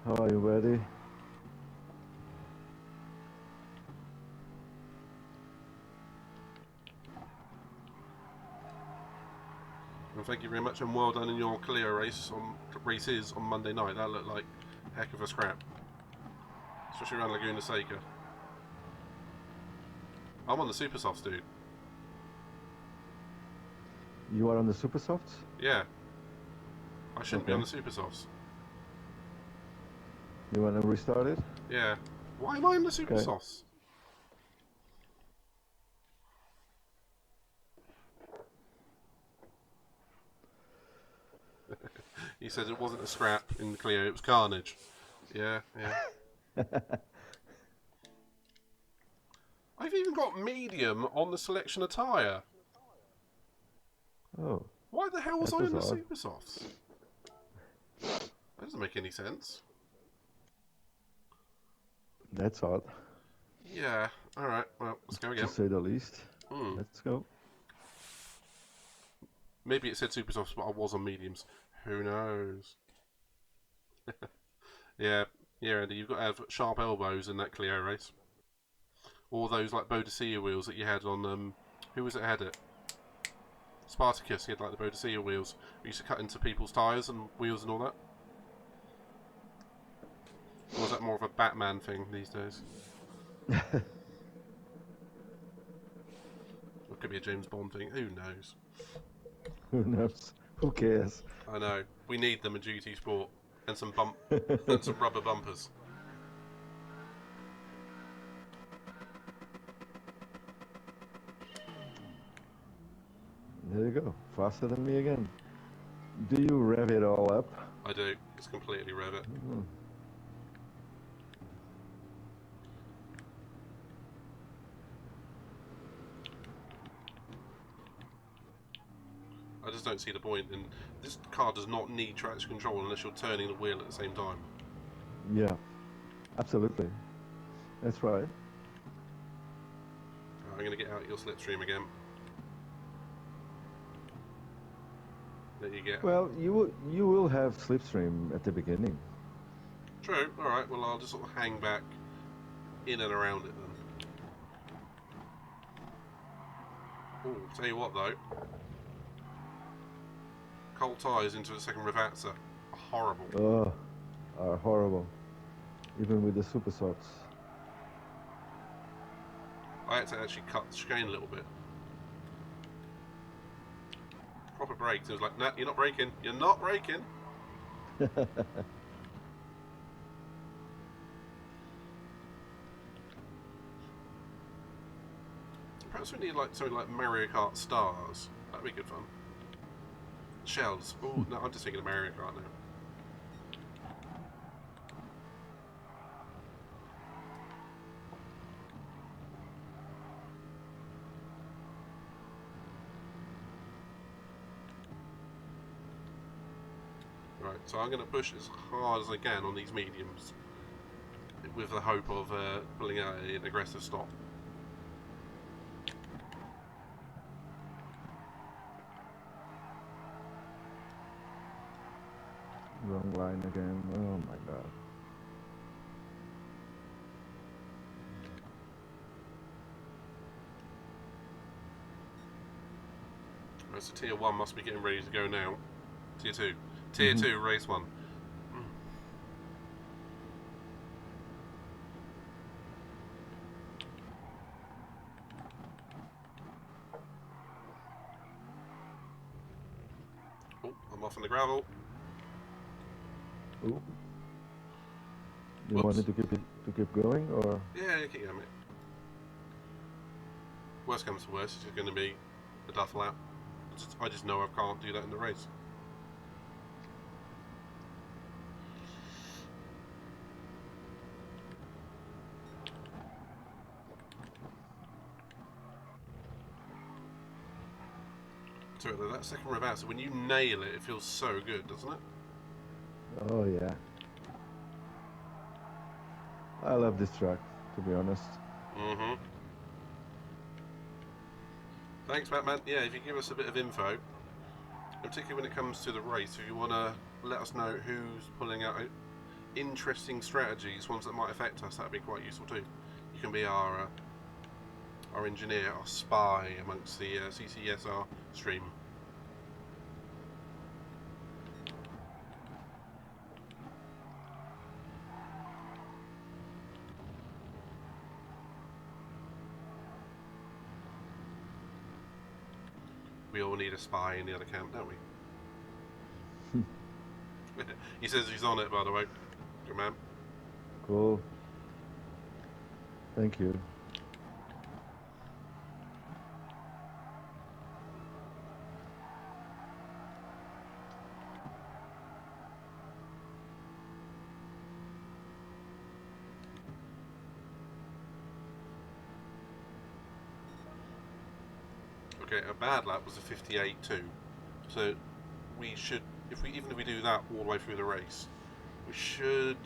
How are you, buddy? And thank you very much, and well done in your clear races on Monday night. That looked like a heck of a scrap. Especially around Laguna Seca. I'm on the super softs, dude. You are on the super softs? Yeah. I shouldn't be Okay. on the super softs. You want to restart it? Yeah. Why am I on the super Okay. softs? He says it wasn't a scrap in the Clio, it was carnage. Yeah. I've even got medium on the selection of tyre. Oh. Why the hell was That I in the was odd. super softs? That doesn't make any sense. That's odd. Yeah. All right. Well, let's go again. To say the least. Hmm. Let's go. Maybe it said super softs, but I was on mediums. Who knows? Yeah. Yeah, Andy, you've got to have sharp elbows in that Clio race. Or those like Boadicea wheels that you had on who was it had it? Spartacus, he had like the Boadicea wheels. We used to cut into people's tyres and wheels and all that. Or was that more of a Batman thing these days? Or it could be a James Bond thing, who knows? Who knows? Who cares? I know. We need them in GT Sport. And some and some rubber bumpers. There you go. Faster than me again. Do you rev it all up? I do. It's completely rev it. Hmm. I just don't see the point in... This car does not need traction control unless you're turning the wheel at the same time. Yeah, absolutely. That's right. I'm going to get out your slipstream again. There you get. Well, you will have slipstream at the beginning. True. Alright, well I'll just sort of hang back in and around it then. Oh, tell you what though. Cold tyres into the second Rivazza are horrible. Oh, are horrible. Even with the super softs. I had to actually cut the chicane a little bit. Proper brakes. It was like, nah, you're not braking. You're not braking. Perhaps we need like something like Mario Kart Stars. That'd be good fun. Shells. Oh no, I'm just thinking of Mario Kart now. Right, so I'm going to push as hard as I can on these mediums with the hope of pulling out an aggressive stop. Wrong line again. Oh my god. Right, so Tier 1 must be getting ready to go now. Tier 2. Tier 2, race 1. Oh, I'm off on the gravel. Ooh. You Whoops. wanted to keep going, or? Yeah, keep going, mate. Worst comes to worst, it's just going to be a duff lap. I just know I can't do that in the race. So that second Rivazza, when you nail it, it feels so good, doesn't it? Oh yeah. I love this track, to be honest. Mm-hmm. Thanks, Batman. Yeah, if you give us a bit of info, particularly when it comes to the race, if you want to let us know who's pulling out interesting strategies, ones that might affect us, that'd be quite useful too. You can be our engineer, our spy amongst the CCSR stream. We all need a spy in the other camp, don't we? He says he's on it, by the way. Good man. Cool. Thank you. Okay, a bad lap was a 58.2. So we should, even if we do that all the way through the race, we should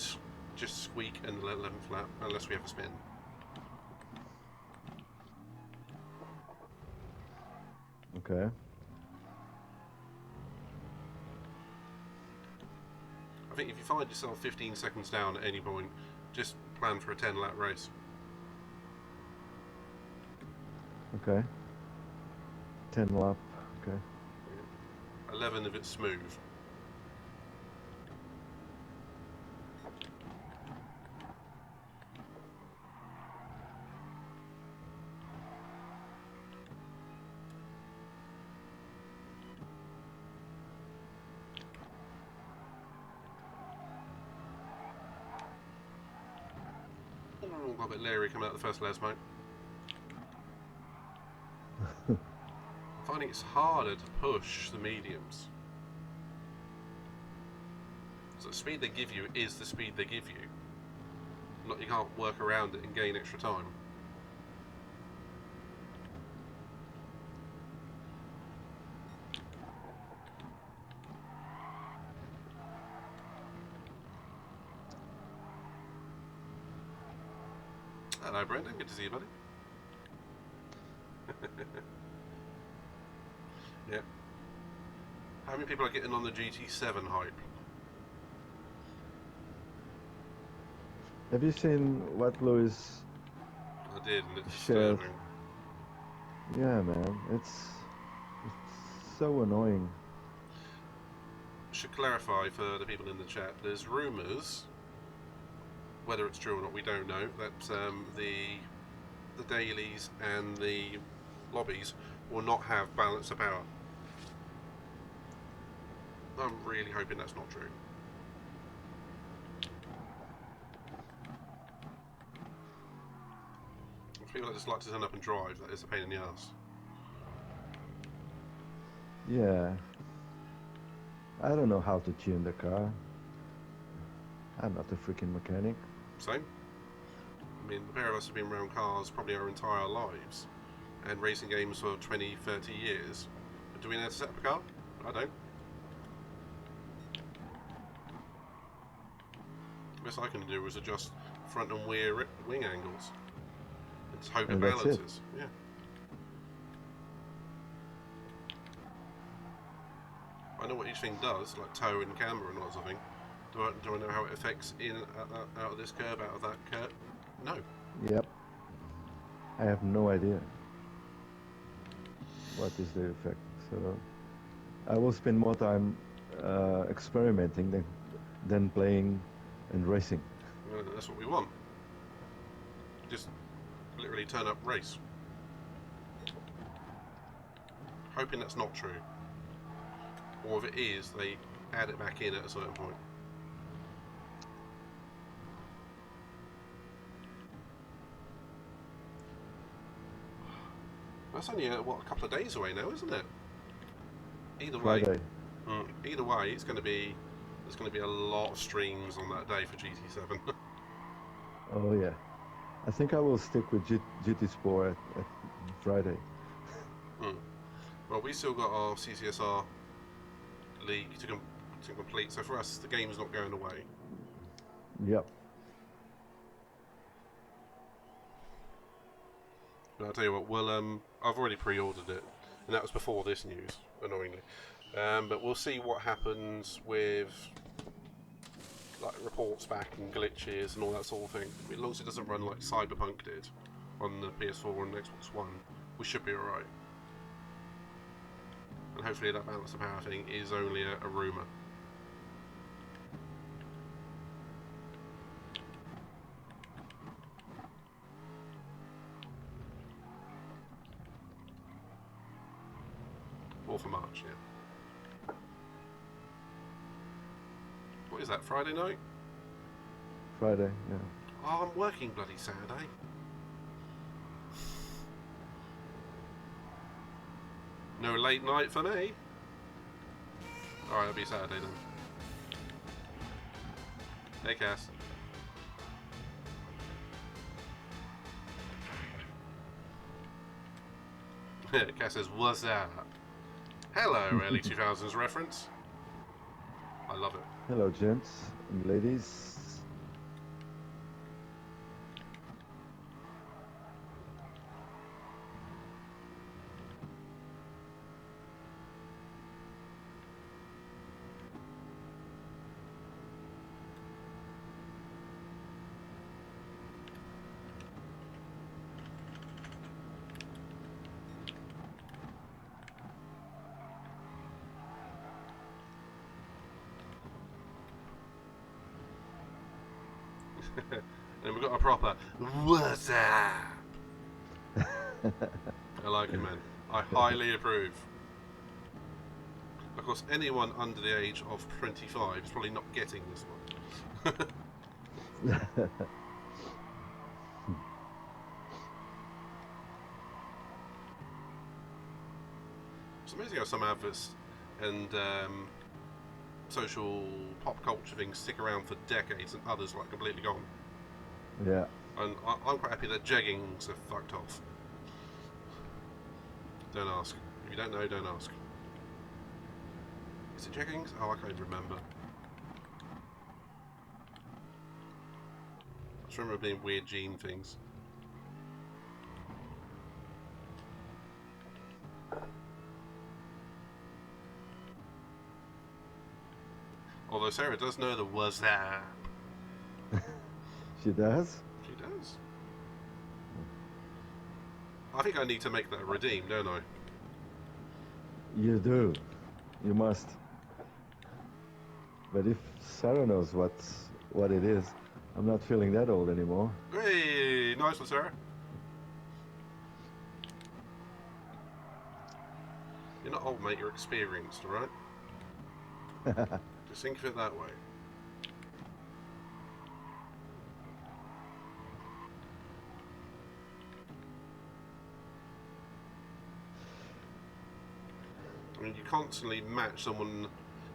just squeak in the 11th lap, unless we have a spin. Okay. I think if you find yourself 15 seconds down at any point, just plan for a 10-lap race. Okay. 10 lap. Okay. 11 if it's smooth. Oh, got a bit leery coming out the first les, mate. Finding it's harder to push the mediums. So the speed they give you is the speed they give you. Not you can't work around it and gain extra time. Hello, Brendan. Good to see you, buddy. Yeah. How many people are getting on the GT7 hype? Have you seen what Lewis I did, and it's shared? disturbing. Yeah, man. It's so annoying. Should clarify for the people in the chat, there's rumours, whether it's true or not we don't know, that the dailies and the lobbies will not have balance of power. I'm really hoping that's not true. For people that just like to turn up and drive, that is a pain in the ass. Yeah. I don't know how to tune the car. I'm not a freaking mechanic. Same. I mean, the pair of us have been around cars probably our entire lives, and racing games for 20, 30 years. But do we know how to set up a car? I don't. The best I can do is adjust front and rear wing angles. And just hope it And that's it. balances. Yeah. I know what each thing does, like toe and camber and lots of things. Do I know how it affects in out of this curve, out of that curve? No. Yep. I have no idea what is the effect. So I will spend more time experimenting than playing and racing. Well, that's what we want. Just literally turn up, race. Hoping that's not true. Or if it is, they add it back in at a certain point. That's only a couple of days away now, isn't it? Either way, Friday. Either way, there's going to be a lot of streams on that day for GT7. Oh yeah. I think I will stick with GT Sport at Friday. Well, we still got our CCSR league to complete, so for us, the game's not going away. Yep. But I'll tell you what, well, I've already pre-ordered it, and that was before this news, annoyingly. But we'll see what happens with like reports back and glitches and all that sort of thing. As long as it doesn't run like Cyberpunk did on the PS4 and Xbox One, we should be alright. And hopefully that balance of power thing is only a rumour. For March, yeah. What is that, Friday night? Friday, yeah. Oh, I'm working bloody Saturday. No late night for me. Alright, it'll be Saturday then. Hey, Cass. Cass says, what's that? Hello, early 2000s reference. I love it. Hello, gents and ladies. And we've got a proper what's up? I like it, man. I highly approve. Of course, anyone under the age of 25 is probably not getting this one. It's amazing how some adverts and social pop culture things stick around for decades and others like completely gone. Yeah. And I'm quite happy that jeggings are fucked off. Don't ask. If you don't know, don't ask. Is it jeggings? Oh, I can't even remember. I just remember being weird jean things. Although Sarah does know the was that. She does? She does. I think I need to make that redeem, don't I? You do. You must. But if Sarah knows what it is, I'm not feeling that old anymore. Hey, nice one, Sarah. You're not old, mate. You're experienced, all right? Just think of it that way. I mean, you constantly match someone,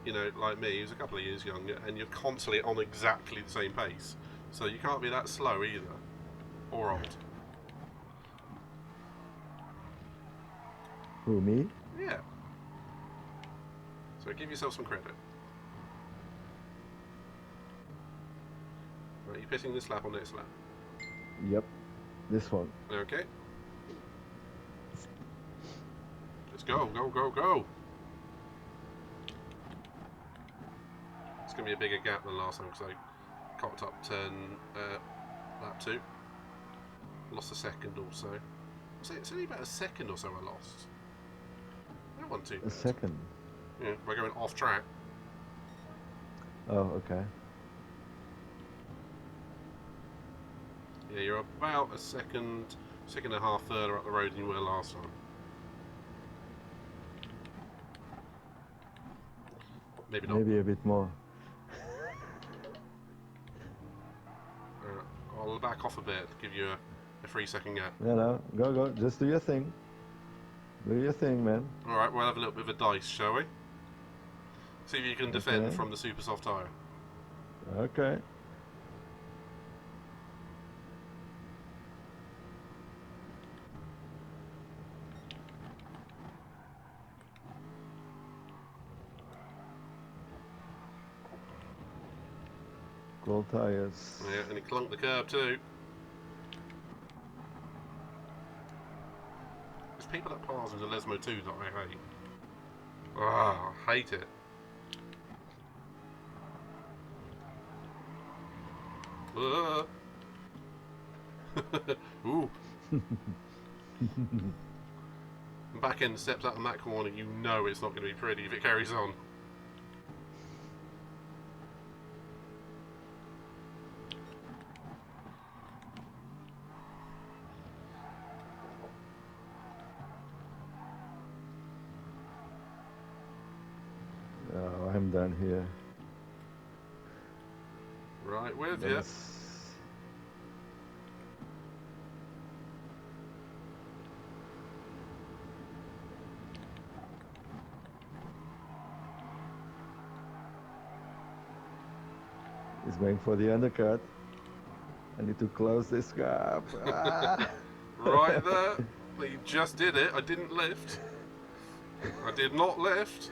you know, like me, who's a couple of years younger, and you're constantly on exactly the same pace. So you can't be that slow either, or old. Who, me? Yeah. So give yourself some credit. Right, you pitting this lap or next lap? Yep. This one. Okay. Let's go, go, go, go! It's going to be a bigger gap than last time because I cocked up turn lap 2. Lost a second or so. It's only about a second or so I lost. That wasn't too bad. A second. Yeah, by going off track. Oh, okay. Yeah, you're about a second and a half further up the road than you were last time. Maybe not. Maybe a bit more. I'll back off a bit to give you a 3-second gap. No, go. Just do your thing. Do your thing, man. Alright, we'll have a little bit of a dice, shall we? See if you can defend Okay. from the super soft tyre. Okay. Cold tires. Yeah, and he clunked the curb too. There's people that pass into Lesmo too that I hate. Ah, I hate it. Ooh. Back end steps out on that corner, you know it's not going to be pretty if it carries on. Oh, I'm done here. Right with you. That's- He's going for the undercut. I need to close this gap. Ah. Right there. Well, you just did it. I didn't lift. I did not lift.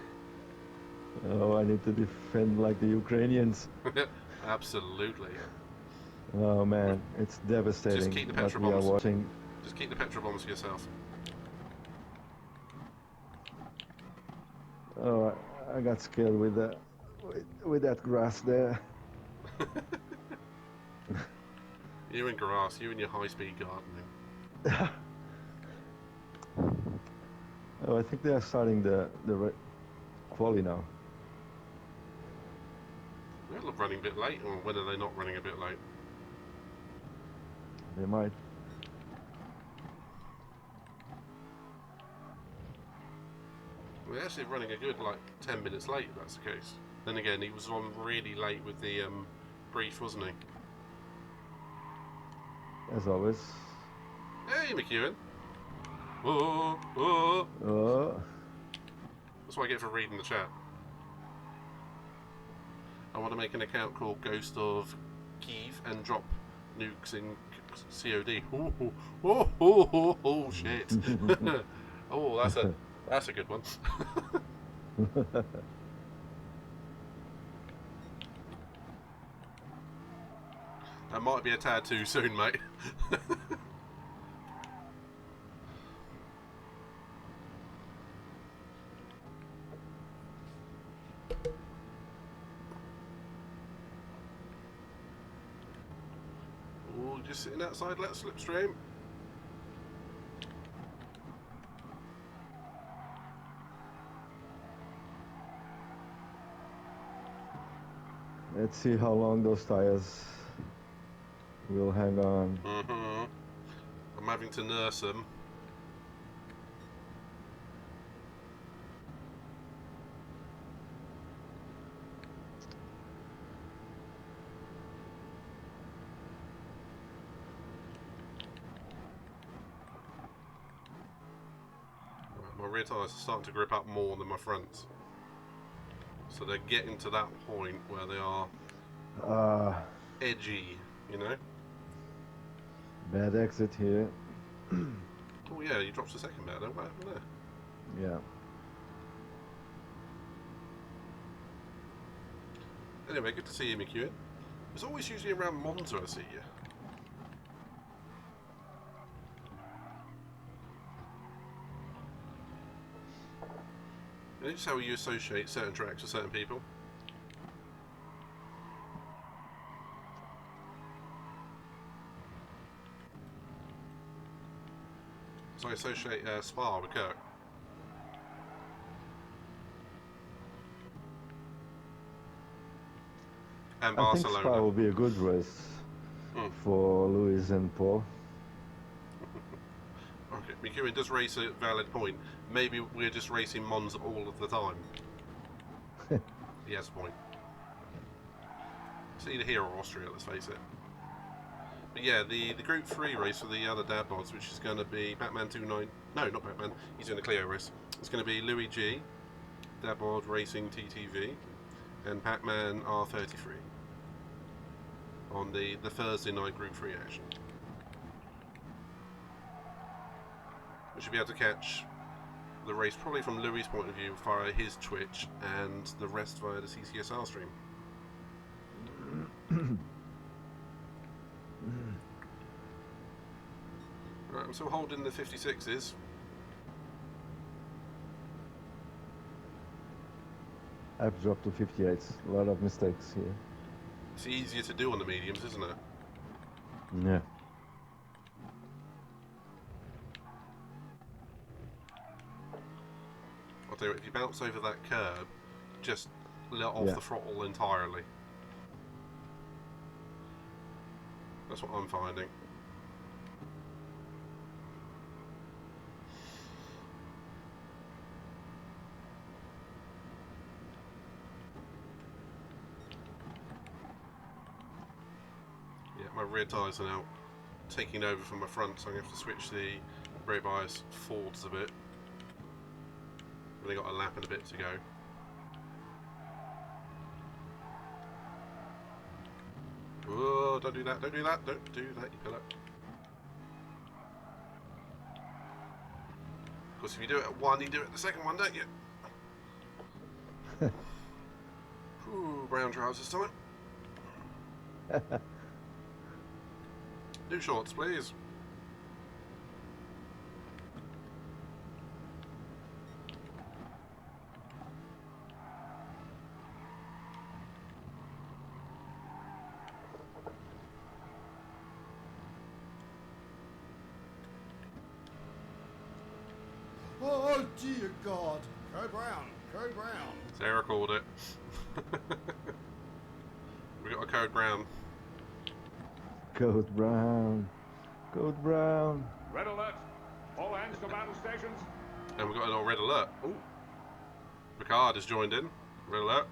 Oh, I need to defend like the Ukrainians. Absolutely. Oh man, it's devastating. Just keep the what petrol we are bombs. watching. Just keep the petrol bombs for yourself. Oh, I got scared with that grass there. You and grass, you and your high-speed gardening. Oh, I think they are starting the quali now. They're running a bit late, or when are they not running a bit late? They might. We're actually running a good, like, 10 minutes late, if that's the case. Then again, he was on really late with the brief, wasn't he? As always. Hey, McEwen. Oh, oh. Oh. That's what I get for reading the chat. I want to make an account called Ghost of Kiev and drop nukes in COD. Oh, shit. Oh, that's a good one. That might be a tad too soon, mate. Oh, just sitting outside, let's slipstream. Let's see how long those tires will hang on. I'm having to nurse them. My rear tyres are starting to grip up more than my fronts. So they're getting to that point where they are edgy, you know? Bad exit here. Oh yeah, you dropped a second bad. What happened there? Yeah. Anyway, good to see you, McEwen. It's always usually around Monza I see you. You know just how you associate certain tracks with certain people? So I associate Spa with Kirk. And I think Barcelona. Spa will be a good race for Lewis and Paul. Okay, McEwen does race a valid point. Maybe we're just racing Monza all of the time. He has a point. It's either here or Austria, let's face it. But yeah, the Group 3 race for the other dad bods, which is going to be Batman 29... No, not Batman. He's doing the Clio race. It's going to be Louis G, dad bod racing TTV, and Pac-Man R33 on the Thursday night Group 3 action. We should be able to catch the race probably from Louis' point of view via his Twitch and the rest via the CCSR stream. Right, I'm still holding the 56s. I've dropped to 58. A lot of mistakes here. It's easier to do on the mediums, isn't it? Yeah. I'll tell you what, if you bounce over that curb, just let off the throttle entirely. That's what I'm finding. Yeah, my rear tyres are now taking over from my front, so I'm going to have to switch the brake bias forwards a bit. Only got a lap and a bit to go. Oh, don't do that, don't do that, don't do that, you pillar. Of course, if you do it at one, you do it at the second one, don't you? Ooh, brown trousers time. New shorts, please. Oh dear God! Code Brown! Code Brown! Sarah called it. We got a code brown. Code Brown. Code Brown. Red alert. All hands to battle stations. And we've got an old red alert. Ooh. Picard has joined in. Red alert.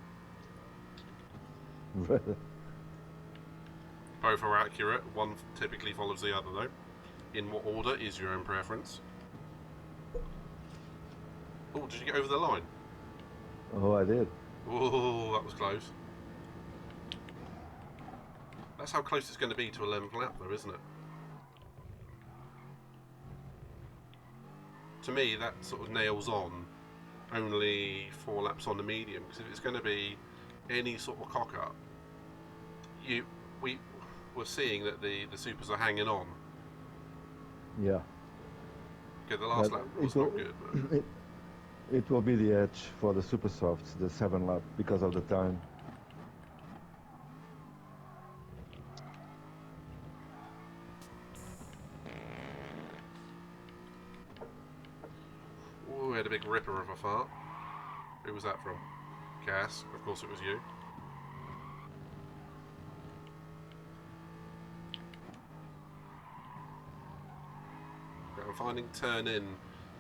Both are accurate. One typically follows the other, though. In what order is your own preference. Oh, did you get over the line? Oh, I did. Oh, that was close. That's how close it's going to be to 11th lap, though, isn't it? To me, that sort of nails on only 4 laps on the medium, because if it's going to be any sort of cock-up, we're seeing that the supers are hanging on. Yeah. Okay, the last lap was not good. But... It will be the edge for the super softs, the 7 lap, because of the time. Oh, we had a big ripper of a fart. Who was that from? Cass, of course it was you. I'm finding turn in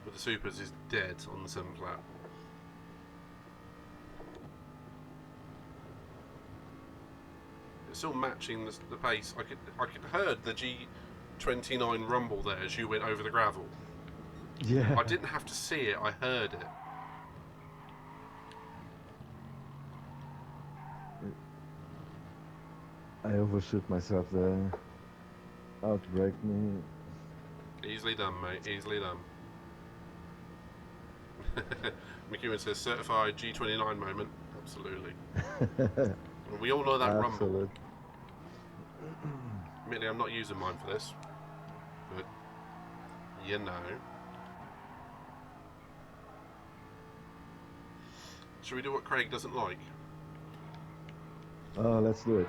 with the supers is dead on the 7th lap. It's still matching the pace. I could heard the G29 rumble there as you went over the gravel. Yeah. I didn't have to see it, I heard it. I overshoot myself there. Outbreak me. Easily done, mate. Easily done. McEwen says certified G29 moment. Absolutely. We all know that rumble. Admittedly, I'm not using mine for this, but you know. Should we do what Craig doesn't like? Oh, let's do it.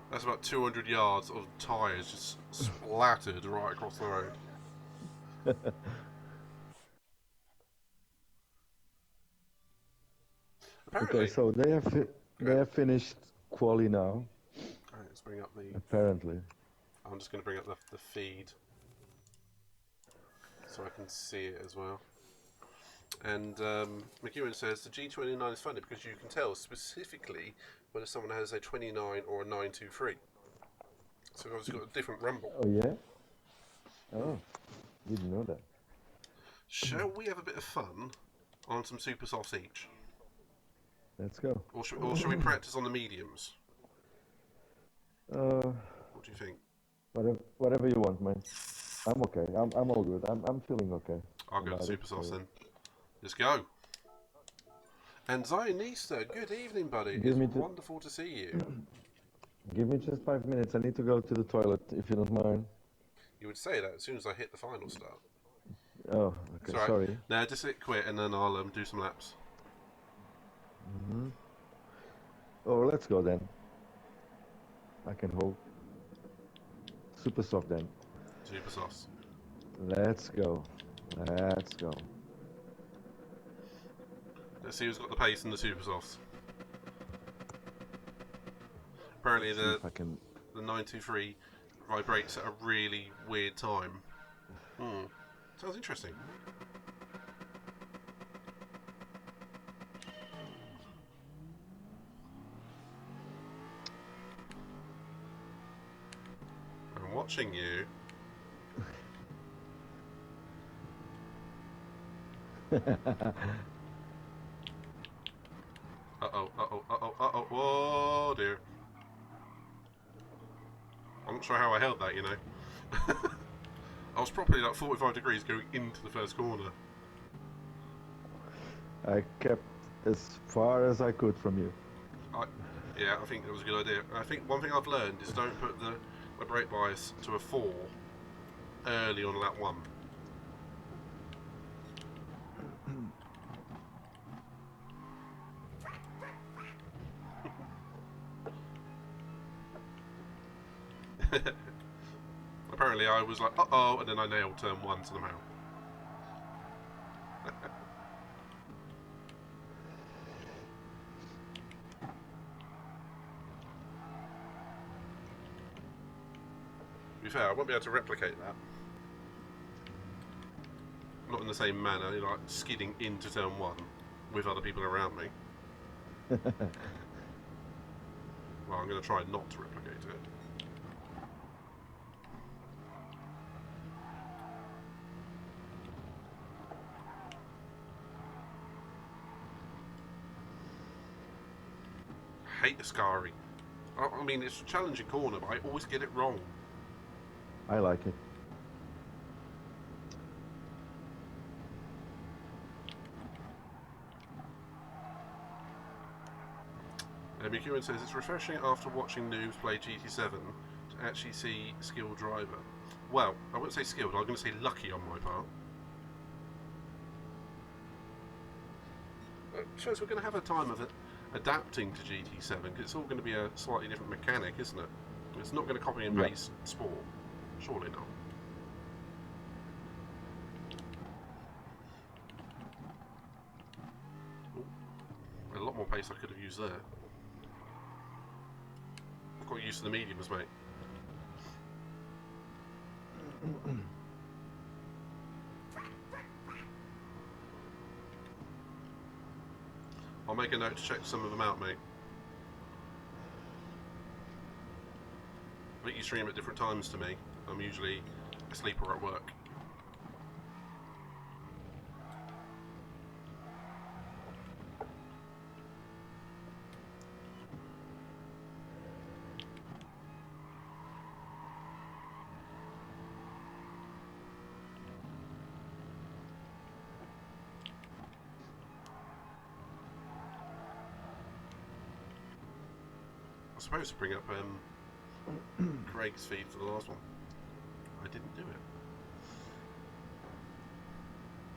That's about 200 yards of tyres just splattered right across the road. Apparently. Okay, so they have finished quali now. Alright, let's bring up the... Apparently. I'm just going to bring up the feed so I can see it as well. And McEwen says the G29 is funny because you can tell specifically whether someone has a 29 or a 923. So it's got a different rumble. Oh yeah? Oh, didn't know that. Shall we have a bit of fun on some super softs each? Let's go. Or should we practice on the mediums? What do you think? Whatever you want, man. I'm okay. I'm all good. I'm feeling okay. I'll go to super softs then. Let's go. And Zionista, good evening, buddy. It's wonderful to see you. Give me just 5 minutes. I need to go to the toilet, if you don't mind. You would say that as soon as I hit the final start. Oh, okay. Right. Sorry. Now just hit quit, and then I'll do some laps. Oh, let's go then. I can hold. Super soft then. Super softs. Let's go. Let's go. Let's see who's got the pace in the super softs. Apparently the 923 vibrates at a really weird time. Sounds interesting. I'm watching you. Uh-oh, whoa, dear. I'm not sure how I held that, you know. I was probably like 45 degrees going into the first corner. I kept as far as I could from you. Yeah, I think that was a good idea. I think one thing I've learned is don't put my brake bias to a 4 early on lap 1. Apparently I was like, uh-oh, and then I nailed turn 1 somehow. be fair, I won't be able to replicate that. Not in the same manner, like skidding into turn 1 with other people around me. Well, I'm going to try not to replicate it. Hate Ascari. I mean, it's a challenging corner, but I always get it wrong. I like it. McEwen says it's refreshing after watching noobs play GT7 to actually see skilled driver. Well, I wouldn't say skilled, I'm going to say lucky on my part. Shows we're going to have a time of it adapting to GT7 because it's all going to be a slightly different mechanic, isn't it? It's not going to copy and paste Sport. Surely not. Ooh, a lot more pace I could have used there. I've got used to the mediums, mate. I'll make a note to check some of them out, mate. But you stream at different times to me. I'm usually asleep or at work. I was supposed to bring up Craig's feed for the last one. I didn't do it.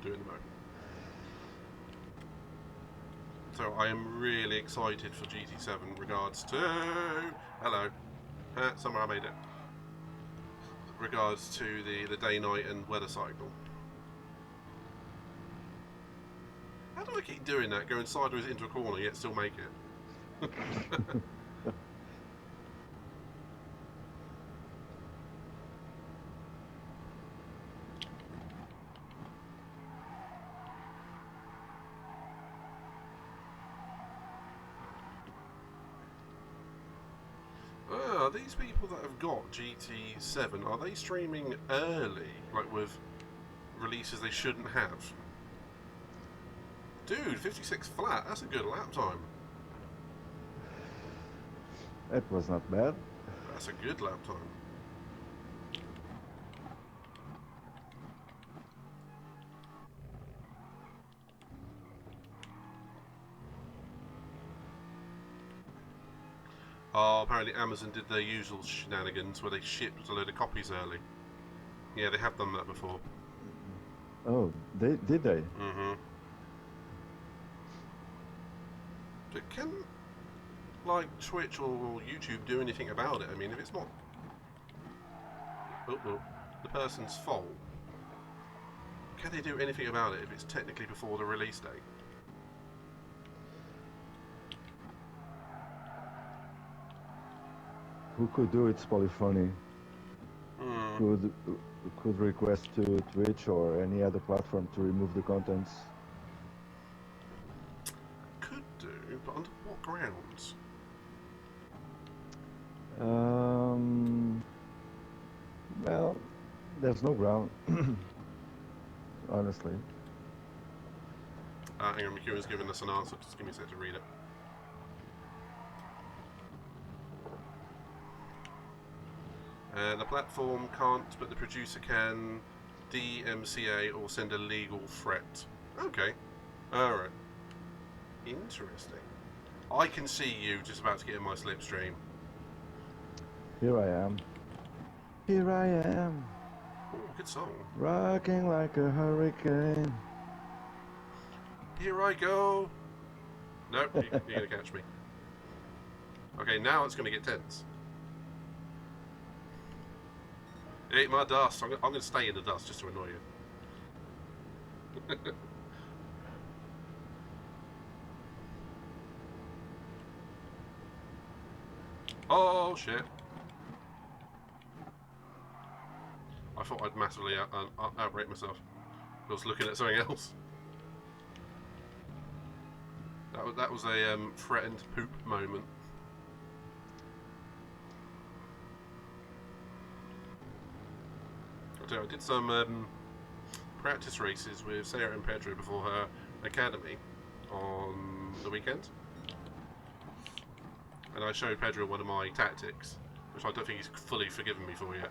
Do it in a moment. So I am really excited for GT7 in regards to... Hello. Somewhere I made it. Regards to the day, night and weather cycle. How do I keep doing that? Going sideways into a corner yet still make it? These people that have got GT7, are they streaming early, like with releases they shouldn't have? Dude, 56 flat, that's a good lap time. It was not bad. That's a good lap time. Oh, apparently Amazon did their usual shenanigans where they shipped a load of copies early. Yeah, they have done that before. Oh, did they? Mm-hmm. But can, like, Twitch or YouTube do anything about it? I mean, if it's not the person's fault, can they do anything about it if it's technically before the release date? Who could do it's polyphony? Could request to Twitch or any other platform to remove the contents. Could do, but under what grounds? Well, there's no ground, honestly. Hang on, McEwen's giving us an answer. Just give me a sec to read it. The platform can't, but the producer can DMCA or send a legal threat. Okay. Alright. Interesting. I can see you just about to get in my slipstream. Here I am. Here I am. Oh, good song. Rocking like a hurricane. Here I go. Nope, you're going to catch me. Okay, now it's going to get tense. Eat my dust. I'm going to stay in the dust just to annoy you. Oh, shit. I thought I'd massively outbrake myself. I was looking at something else. That was a threatened poop moment. I did some practice races with Sarah and Pedro before her academy on the weekend, and I showed Pedro one of my tactics, which I don't think he's fully forgiven me for yet.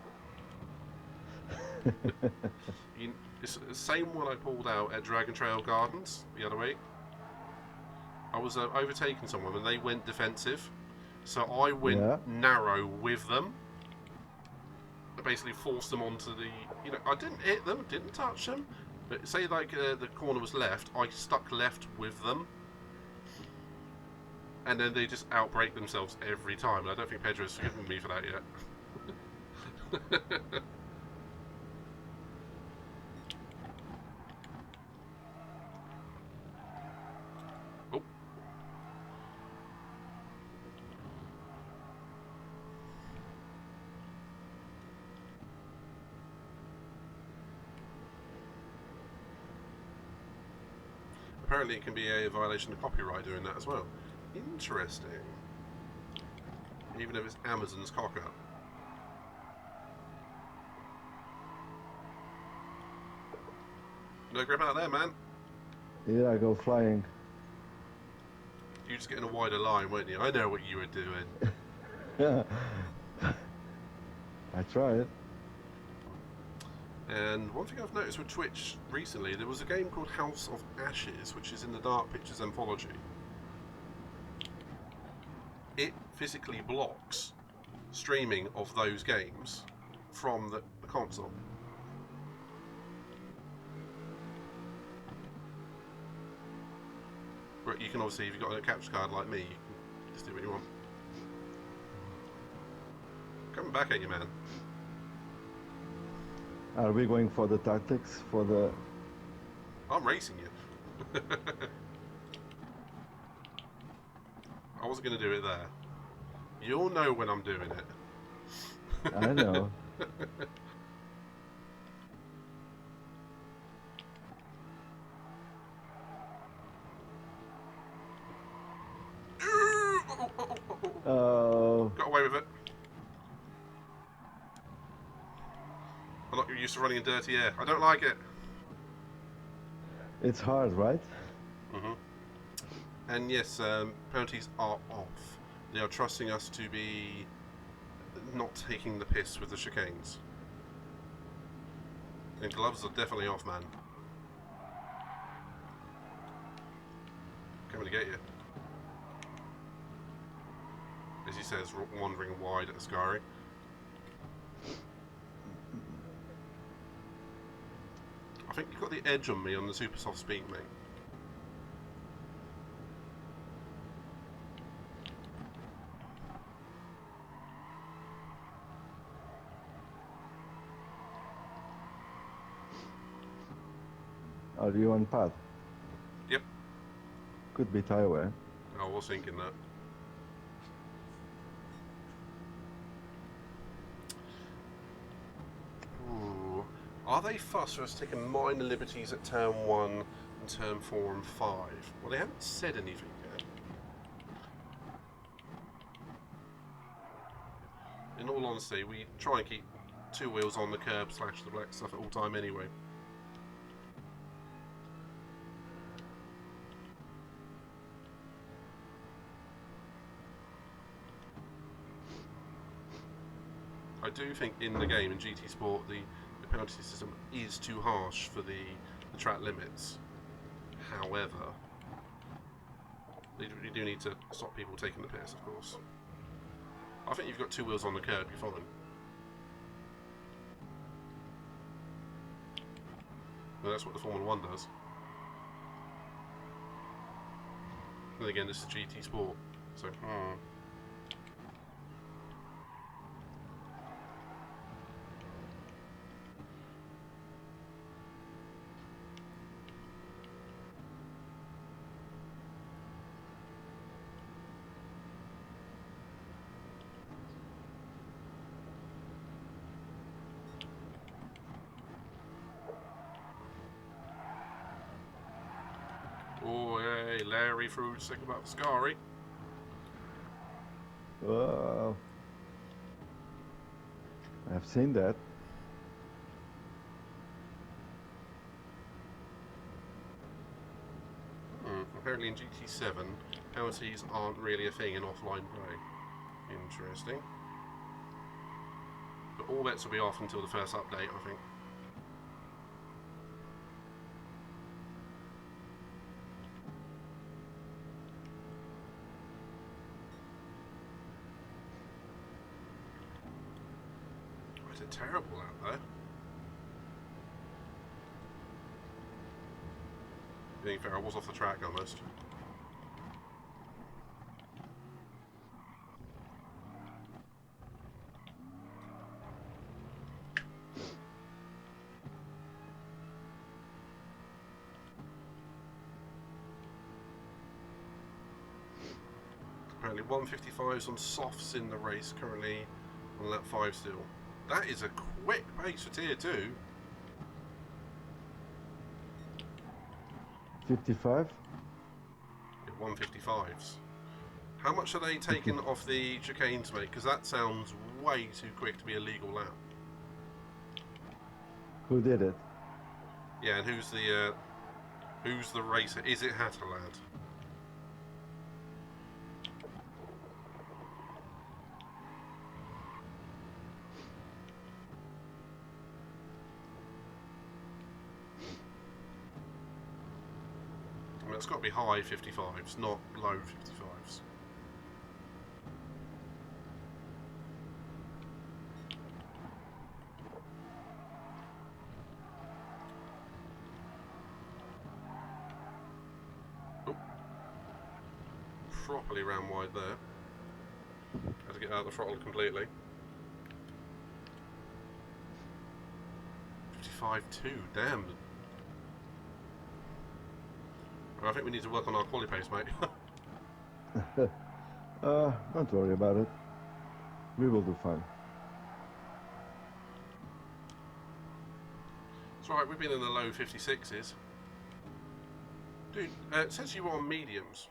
It's the same one I pulled out at Dragon Trail Gardens the other week. I was overtaking someone and they went defensive, so I went narrow with them. I basically forced them onto the, I didn't hit them, didn't touch them, but say like the corner was left, I stuck left with them, and then they just outbrake themselves every time. And I don't think Pedro's forgiven me for that yet. Oh. Apparently it can be a violation of copyright doing that as well. Interesting. Even if it's Amazon's cock-up. No grip out there, man. Yeah, I go flying. You just get in a wider line, weren't you? I know what you were doing. Yeah. I tried. And one thing I've noticed with Twitch recently, there was a game called House of Ashes, which is in the Dark Pictures anthology. It physically blocks streaming of those games from the console. But you can obviously, if you've got a capture card like me, you can just do what you want. Coming back at you, man. Are we going for the tactics for the... I'm racing you. I wasn't going to do it there. You'll know when I'm doing it. I know. Oh. Got away with it. I'm not used to running in dirty air. I don't like it. It's hard, right? Mm-hmm. And yes, penalties are off. They are trusting us to be not taking the piss with the chicanes. And gloves are definitely off, man. Coming to get you. As he says, wandering wide at the Scary. I think you've got the edge on me on the super soft speed, mate. Are you on pad? Yep. Could be tie wear. I was thinking that. Ooh. Are they fussed for us taking minor liberties at turn 1 and turn 4 and 5? Well, they haven't said anything yet. In all honesty, we try and keep 2 wheels on the curb / the black stuff at all time anyway. I do think in the game, in GT Sport, the penalty system is too harsh for the track limits. However, you do need to stop people taking the piss, of course. I think you've got 2 wheels on the curb, you're fine. Well, that's what the Formula 1 does. And again, this is GT Sport, so very fruit sick about Scary. Wow. I've seen that. Apparently in GT7, penalties aren't really a thing in offline play. Interesting. But all bets will be off until the first update, I think. Oh, is it terrible out there? Being fair, I was off the track almost. Apparently 155s on softs in the race, currently on lap 5 still. That is a quick pace for tier 2. 55? Yeah, 155s. How much are they taking off the chicanes, mate? Because that sounds way too quick to be a legal lap. Who did it? Yeah, and who's the racer? Is it Hatterlad? I mean, it's got to be high 55s, not low 55s. Oh. Properly ran wide there. Had to get out of the throttle completely. 55.2, damn. I think we need to work on our quali pace, mate. Don't worry about it. We will do fine. It's alright, we've been in the low 56s. Dude, it says you were on mediums.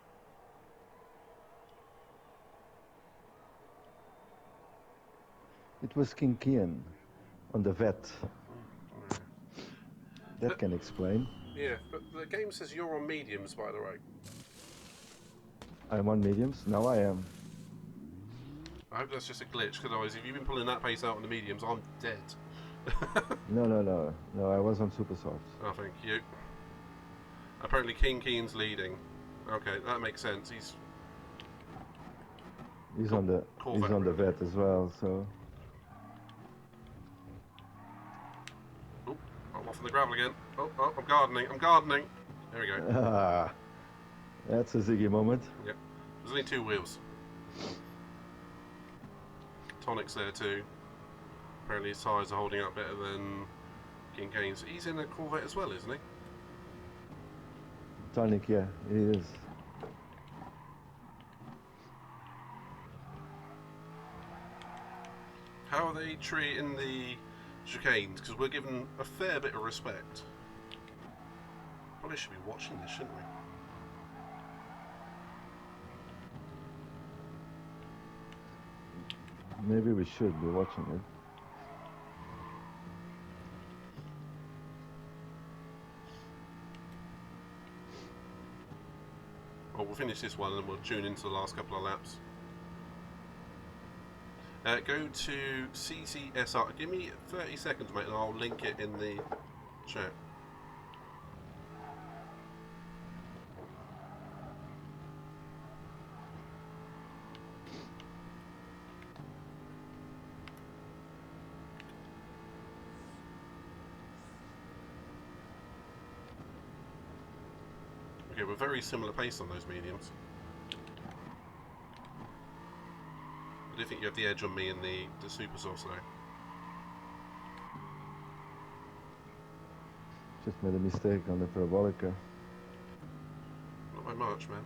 It was King Kian on the vet. That can explain. Yeah, but the game says you're on mediums, by the way. I'm on mediums. Now I am. I hope that's just a glitch, because otherwise, if you've been pulling that pace out on the mediums, I'm dead. No. I was on super softs. Oh, thank you. Apparently, King Keen's leading. Okay, that makes sense. He's on the vet as well. So. Oh, I'm off on the gravel again. Oh, I'm gardening. There we go. Ah, that's a Ziggy moment. Yep. There's only 2 wheels. Tonic's there too. Apparently his tyres are holding up better than King Kane's. He's in a Corvette as well, isn't he? Tonic, yeah, he is. How are they treating the chicanes? Because we're given a fair bit of respect. Probably should be watching this, shouldn't we? Maybe we should be watching it. Well, we'll finish this one and we'll tune into the last couple of laps. Go to CCSR. Give me 30 seconds, mate, and I'll link it in the chat. Okay, we're very similar pace on those mediums. I do think you have the edge on me in the super sauce though. Just made a mistake on the Parabolic. Not by much, man.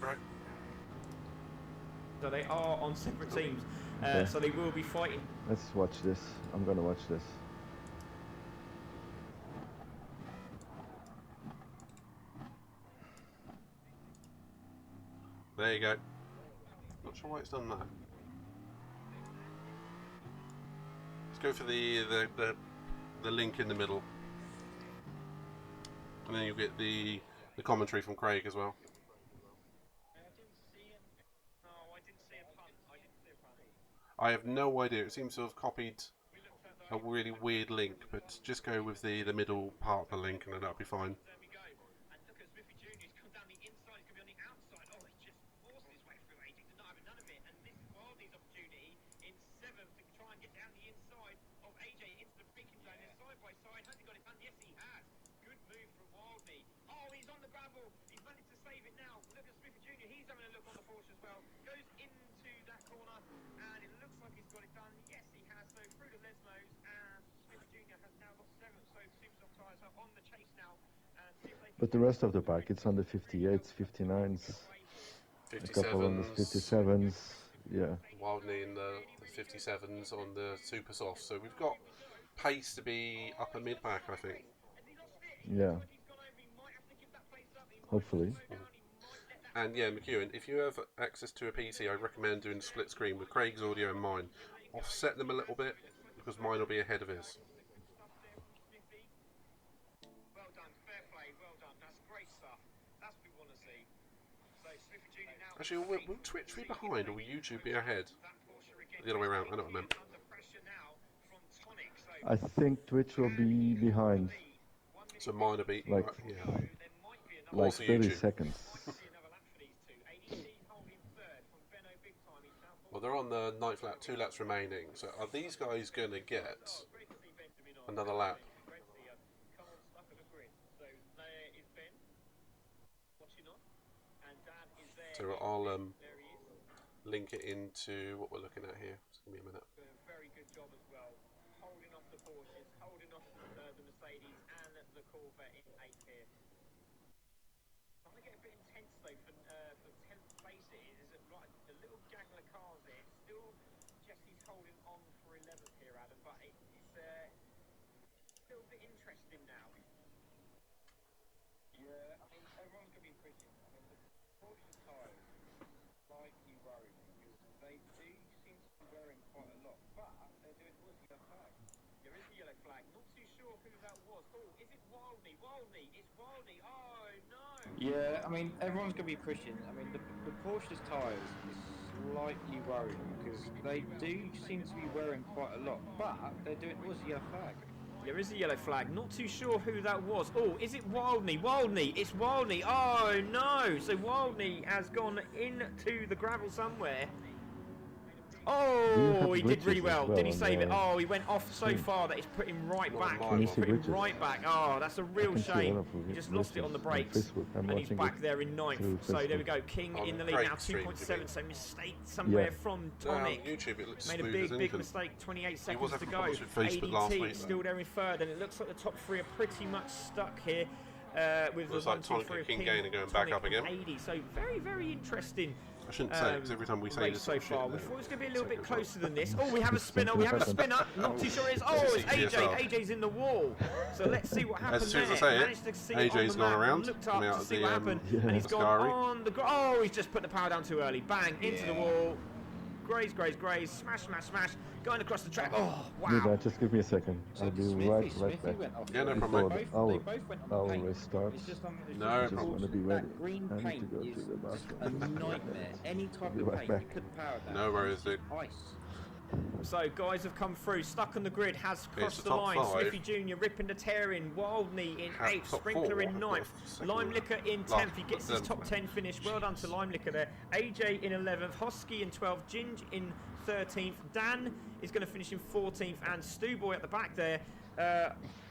Right. So they are on separate teams, Okay. so they will be fighting. Let's watch this. I'm gonna watch this. There you go. Not sure why it's done that. Let's go for the link in the middle, and then you'll get the commentary from Craig as well. I have no idea. It seems to have copied a really weird link, but just go with the middle part of the link, and then that'll be fine. But the rest of the pack, it's on the 58s, 59s, a couple on the 57s, yeah. Wildly in the 57s on the super soft. So we've got pace to be upper mid pack, I think. Yeah. Hopefully. And yeah, McEwen, if you have access to a PC, I recommend doing a split screen with Craig's audio and mine. Offset them a little bit, because mine will be ahead of his. Actually, will Twitch be behind or will YouTube be ahead? The other way around, I know what I meant. I think Twitch will be behind. So mine will be like, yeah. Like Also 30 YouTube. seconds. Well, they're on the 9th lap, 2 laps remaining. So are these guys going to get another lap? So I'll link it into what we're looking at here. Just give me a minute. Very good job as well, holding off the Porsches, holding off the Mercedes and the Corvette in 8th here. I'm going to get a bit intense though for 10th place. There's a little gaggle of cars there. Still, Jesse's holding on for 11th here, Adam, but it's a little bit interesting now. Yeah, I mean, everyone's going to be pushing. I mean, the Porsche tyres slightly worry me because they do seem to be wearing quite a lot, but they're doing all the yellow flag. There is a yellow flag. Not too sure who that was. Oh, is it Wildney? Wildney! It's Wildney! Oh no! Yeah, I mean, everyone's going to be pushing. I mean, the Porsche's tyres is slightly worrying because they do seem to be wearing quite a lot, but they're doing all the yellow flag. There is a yellow flag. Not too sure who that was. Oh, is it Wildney? Wildney! It's Wildney! Oh no! So Wildney has gone into the gravel somewhere. Oh, he did really well. Did he save it? Oh, he went off so far that it's put him right back. He's put him right back. Oh, that's a real shame. He just lost it on the brakes, and he's back there in 9th. So there we go. King in the lead now, 2.7. So mistake somewhere from Tonic. Made a big mistake. 28 seconds to go. ADT still there in 3rd, and it looks like the top 3 are pretty much stuck here. With the 1, 2, 3 King Gain and going back up again. 80. So very interesting. I shouldn't say it because every time we say this so far, we thought it was going to be a little bit closer than this. Oh, we have a spinner. Not too sure it is. Oh, it's AJ. AJ's in the wall. So let's see what happens there. As soon as I say it, AJ's gone around. Looked up to see what happened, and he's gone on the. Oh, he's just put the power down too early. Bang into the wall. Graze. Smash. Going across the track. Oh, wow. Levi, just give me a second. I'll be right back. Yeah, no problem. I'll restart. No I just want to be ready. That green I need paint to go to is the a bathroom. nightmare. Any type Be of right paint, you back. put the power down. No worries, dude. Ice. So guys have come through, stuck on the grid, has crossed the top line. 5. Smithy Jr. ripping the tearing, Wildney in Has 8th, top Sprinkler 4. in 9th, Lime Liquor in 10th. He gets his top 10 finish. Well done to Lime Liquor there. AJ in 11th, Hosky in 12th, Ginge in 13th. Dan is going to finish in 14th, and Stu Boy at the back there.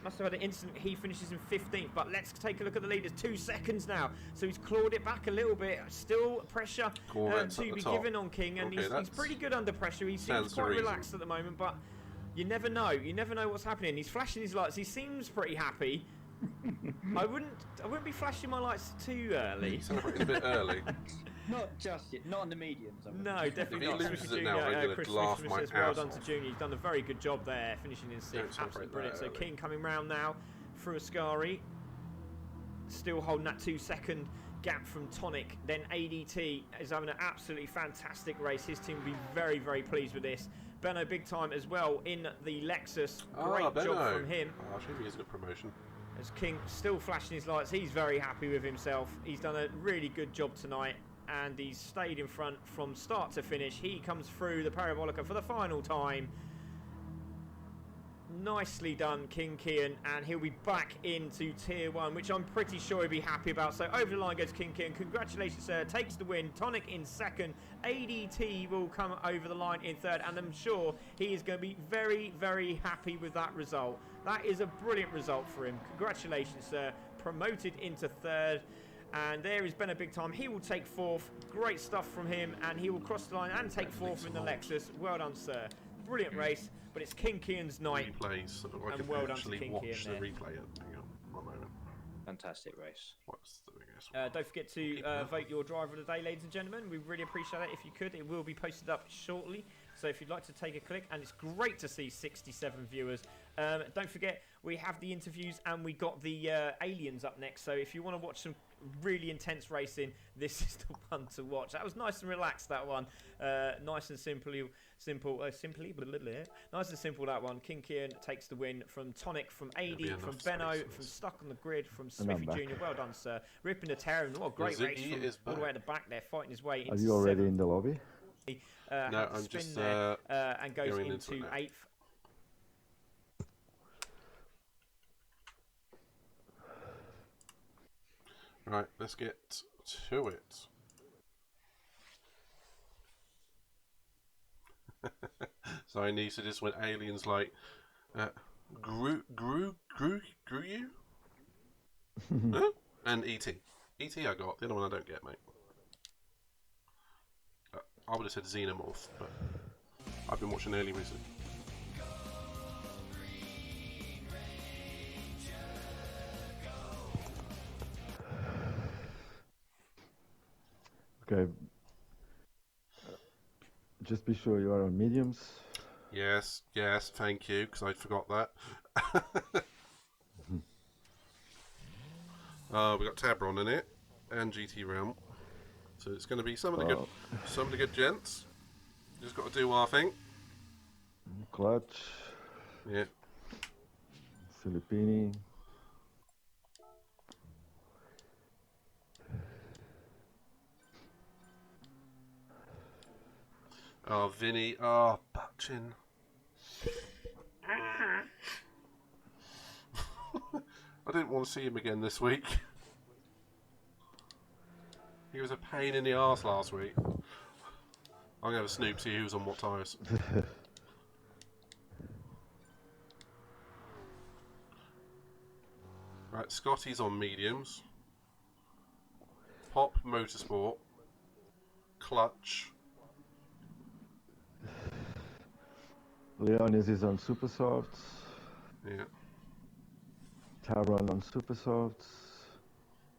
Must have had an incident. He finishes in 15th, but let's take a look at the leaders. 2 seconds now, so he's clawed it back a little bit. Still pressure to be given on King, and he's pretty good under pressure. He seems quite relaxed at the moment, but you never know. You never know what's happening. He's flashing his lights. He seems pretty happy. I wouldn't be flashing my lights too early. Celebrating a bit early. Not just yet. Not on the mediums. No, definitely If he not. loses it now, I'm going to laugh my ass well done off. to Junior. He's done a very good job there, finishing in 6th. Absolutely brilliant. So King coming round now through Ascari. Still holding that 2-second gap from Tonic. Then ADT is having an absolutely fantastic race. His team will be very, very pleased with this. Benno big time as well in the Lexus. Great job from him. Oh, I think he has a good promotion. As King still flashing his lights, he's very happy with himself. He's done a really good job tonight, and he's stayed in front from start to finish. He comes through the Parabolica for the final time. Nicely done, King Kian, and he'll be back into Tier 1, which I'm pretty sure he'll be happy about. So over the line goes King Kian. Congratulations, sir. Takes the win. Tonic in second. ADT will come over the line in third, and I'm sure he is going to be very, very happy with that result. That is a brilliant result for him. Congratulations, sir. Promoted into third. And there is Ben a big time. He will take fourth. Great stuff from him, and he will cross the line and take fourth in the Lexus. Well done, sir. Brilliant race. But it's King Kian's night. Replays, so I can well done to actually King watch Kian the there. replay. Hang on, one moment. Fantastic race. What's the biggest? Don't forget to vote your driver of the day, ladies and gentlemen. We really appreciate it if you could. It will be posted up shortly. So if you'd like to take a click, and it's great to see 67 viewers. Don't forget, we have the interviews and we got the aliens up next. So if you want to watch some really intense racing, this is the one to watch. That was nice and relaxed, that one. Nice and simply, nice and simple, that one. King Kian takes the win from Tonic, from AD, from Benno, from Stuck on the Grid, from Smithy Jr. Well done, sir. Ripping the tear, what a great race from all the way at the back there, fighting his way into Are you already in the lobby? No, I'm just and goes going into eighth. Right, let's get to it. Sorry, Nisa just went aliens like grew you? Huh? And ET. ET I got, the other one I don't get, mate. I would have said Xenomorph, but I've been watching early recently. Okay. Just be sure you are on mediums. Yes, thank you, because I forgot that. We got Tabron in it, and GT Realm. So it's going to be some of the good gents. Just got to do our thing. Clutch. Yeah. Filippini. Oh, Vinny. Oh, Butchin. I didn't want to see him again this week. He was a pain in the arse last week. I'm going to have a snoop, see who's on what tyres. Right, Scotty's on mediums. Pop Motorsport. Clutch. Leonis is on super softs. Yeah. Taron on super softs.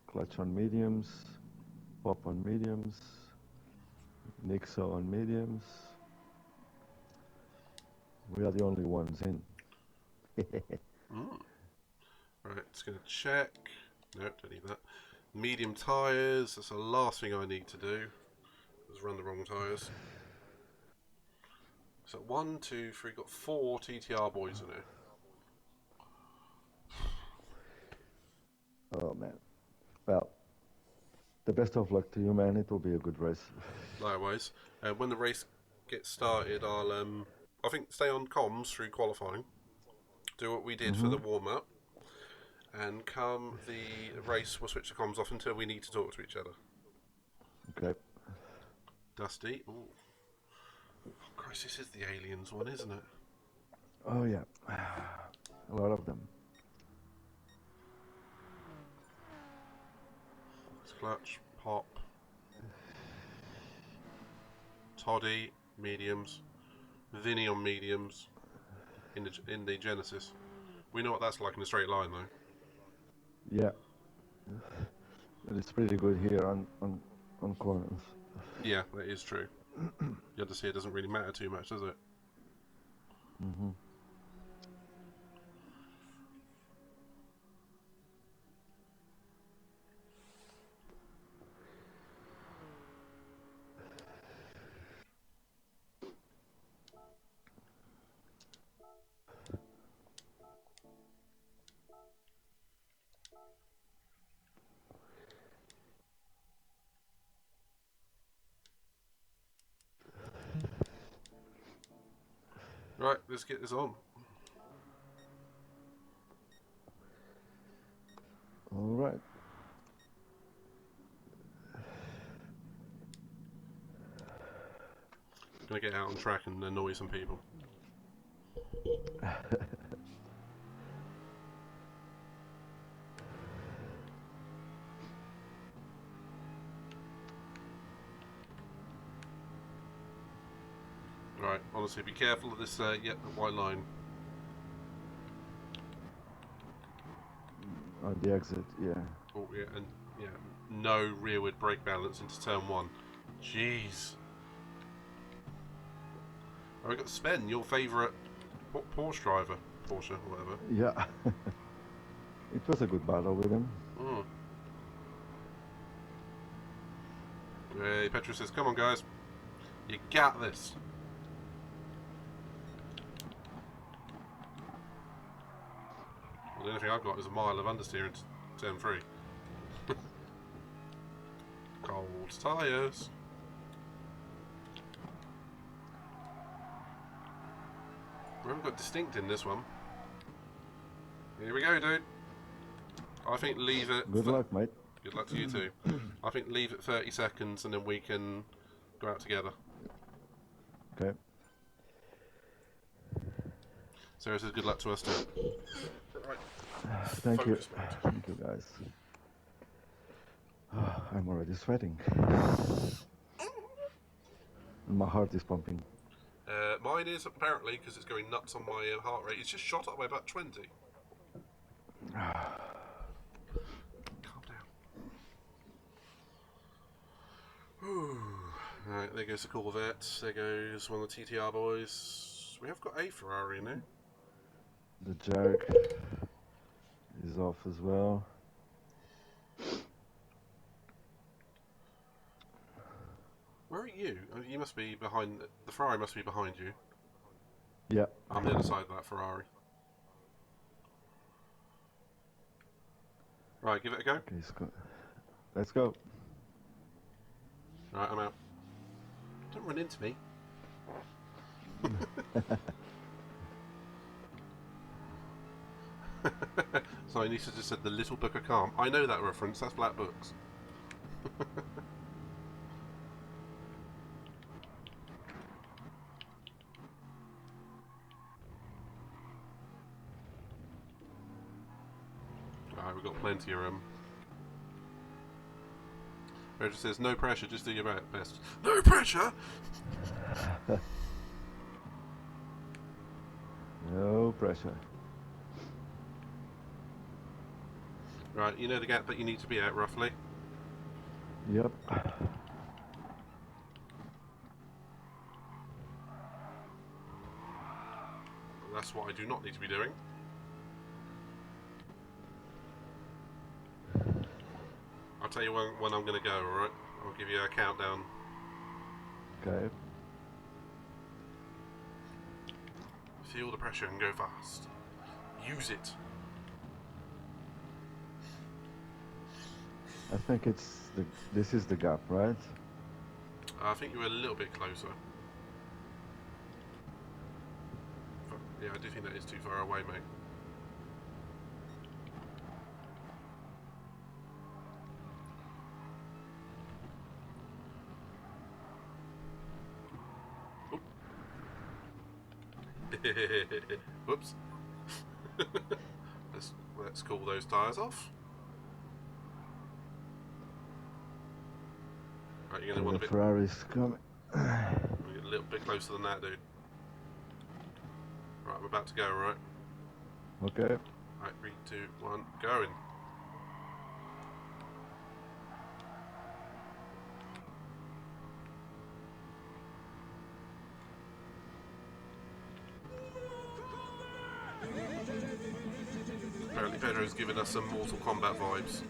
Clutch on mediums. Pop on mediums. Nixo on mediums. We are the only ones in. Right, just going to check. No, don't need that. Medium tyres. That's the last thing I need to do. Is run the wrong tyres. So 1, 2, 3, got 4 TTR boys in here. Oh man. Well, the best of luck to you, man. It will be a good race. Likewise. When the race gets started, I'll I think stay on comms through qualifying. Do what we did for the warm up, and come the race, we'll switch the comms off until we need to talk to each other. Okay. Dusty. Ooh. Oh, Christ, this is the aliens one, isn't it? Oh yeah. A lot of them. Clutch, Pop, Toddy, mediums, Vinny on mediums, in the Genesis. We know what that's like in a straight line, though. Yeah. But it's pretty good here on corners. Yeah, that is true. You have to see it doesn't really matter too much, does it? Right, let's get this on. All right. Gonna get out on track and annoy some people. Right, honestly, be careful of this, the white line. On the exit, yeah. Oh, yeah, and, yeah, no rearward brake balance into turn 1. Jeez. I've got Sven, your favourite Porsche driver. Porsche, whatever. Yeah. It was a good battle with him. Mm. Hey, Petra says, come on, guys. You got this. Well, the only thing I've got is a mile of understeer into turn 3. Cold tyres. We haven't got distinct in this one. Here we go, dude. I think leave it... Good luck, mate. Good luck to you too. I think leave it 30 seconds and then we can go out together. Okay. Sarah says good luck to us too. Right. Thank you. Focus, mate. Thank you, guys. I'm already sweating. My heart is pumping. Mine is apparently, because it's going nuts on my heart rate, it's just shot up by about 20. Calm down. Whew. Right, there goes the Corvette. There goes one of the TTR boys. We have got a Ferrari now. The jerk is off as well. Where are you? Oh, you must be behind. The Ferrari must be behind you. Yeah. I'm the other side of that Ferrari. Right, give it a go. Okay, let's go. Right, I'm out. Don't run into me. So Anissa just said the Little Book of Calm. I know that reference. That's Black Books. Alright, we've got plenty of room. Roger says, no pressure, just do your best. No pressure? No pressure. Right, you know the gap that you need to be at, roughly? Yep. That's what I do not need to be doing. I'll tell you when I'm going to go, alright? I'll give you a countdown. Okay. Feel the pressure and go fast. Use it. I think this is the gap, right? I think you were a little bit closer. But, yeah, I do think that is too far away, mate. Whoops. let's cool those tyres off. Right, you're going to want a bit... Ferrari's coming. We'll get a little bit closer than that, dude. Right, I'm about to go, right? Okay. Right, 3, 2, 1, going. Apparently Pedro's given us some Mortal Kombat vibes.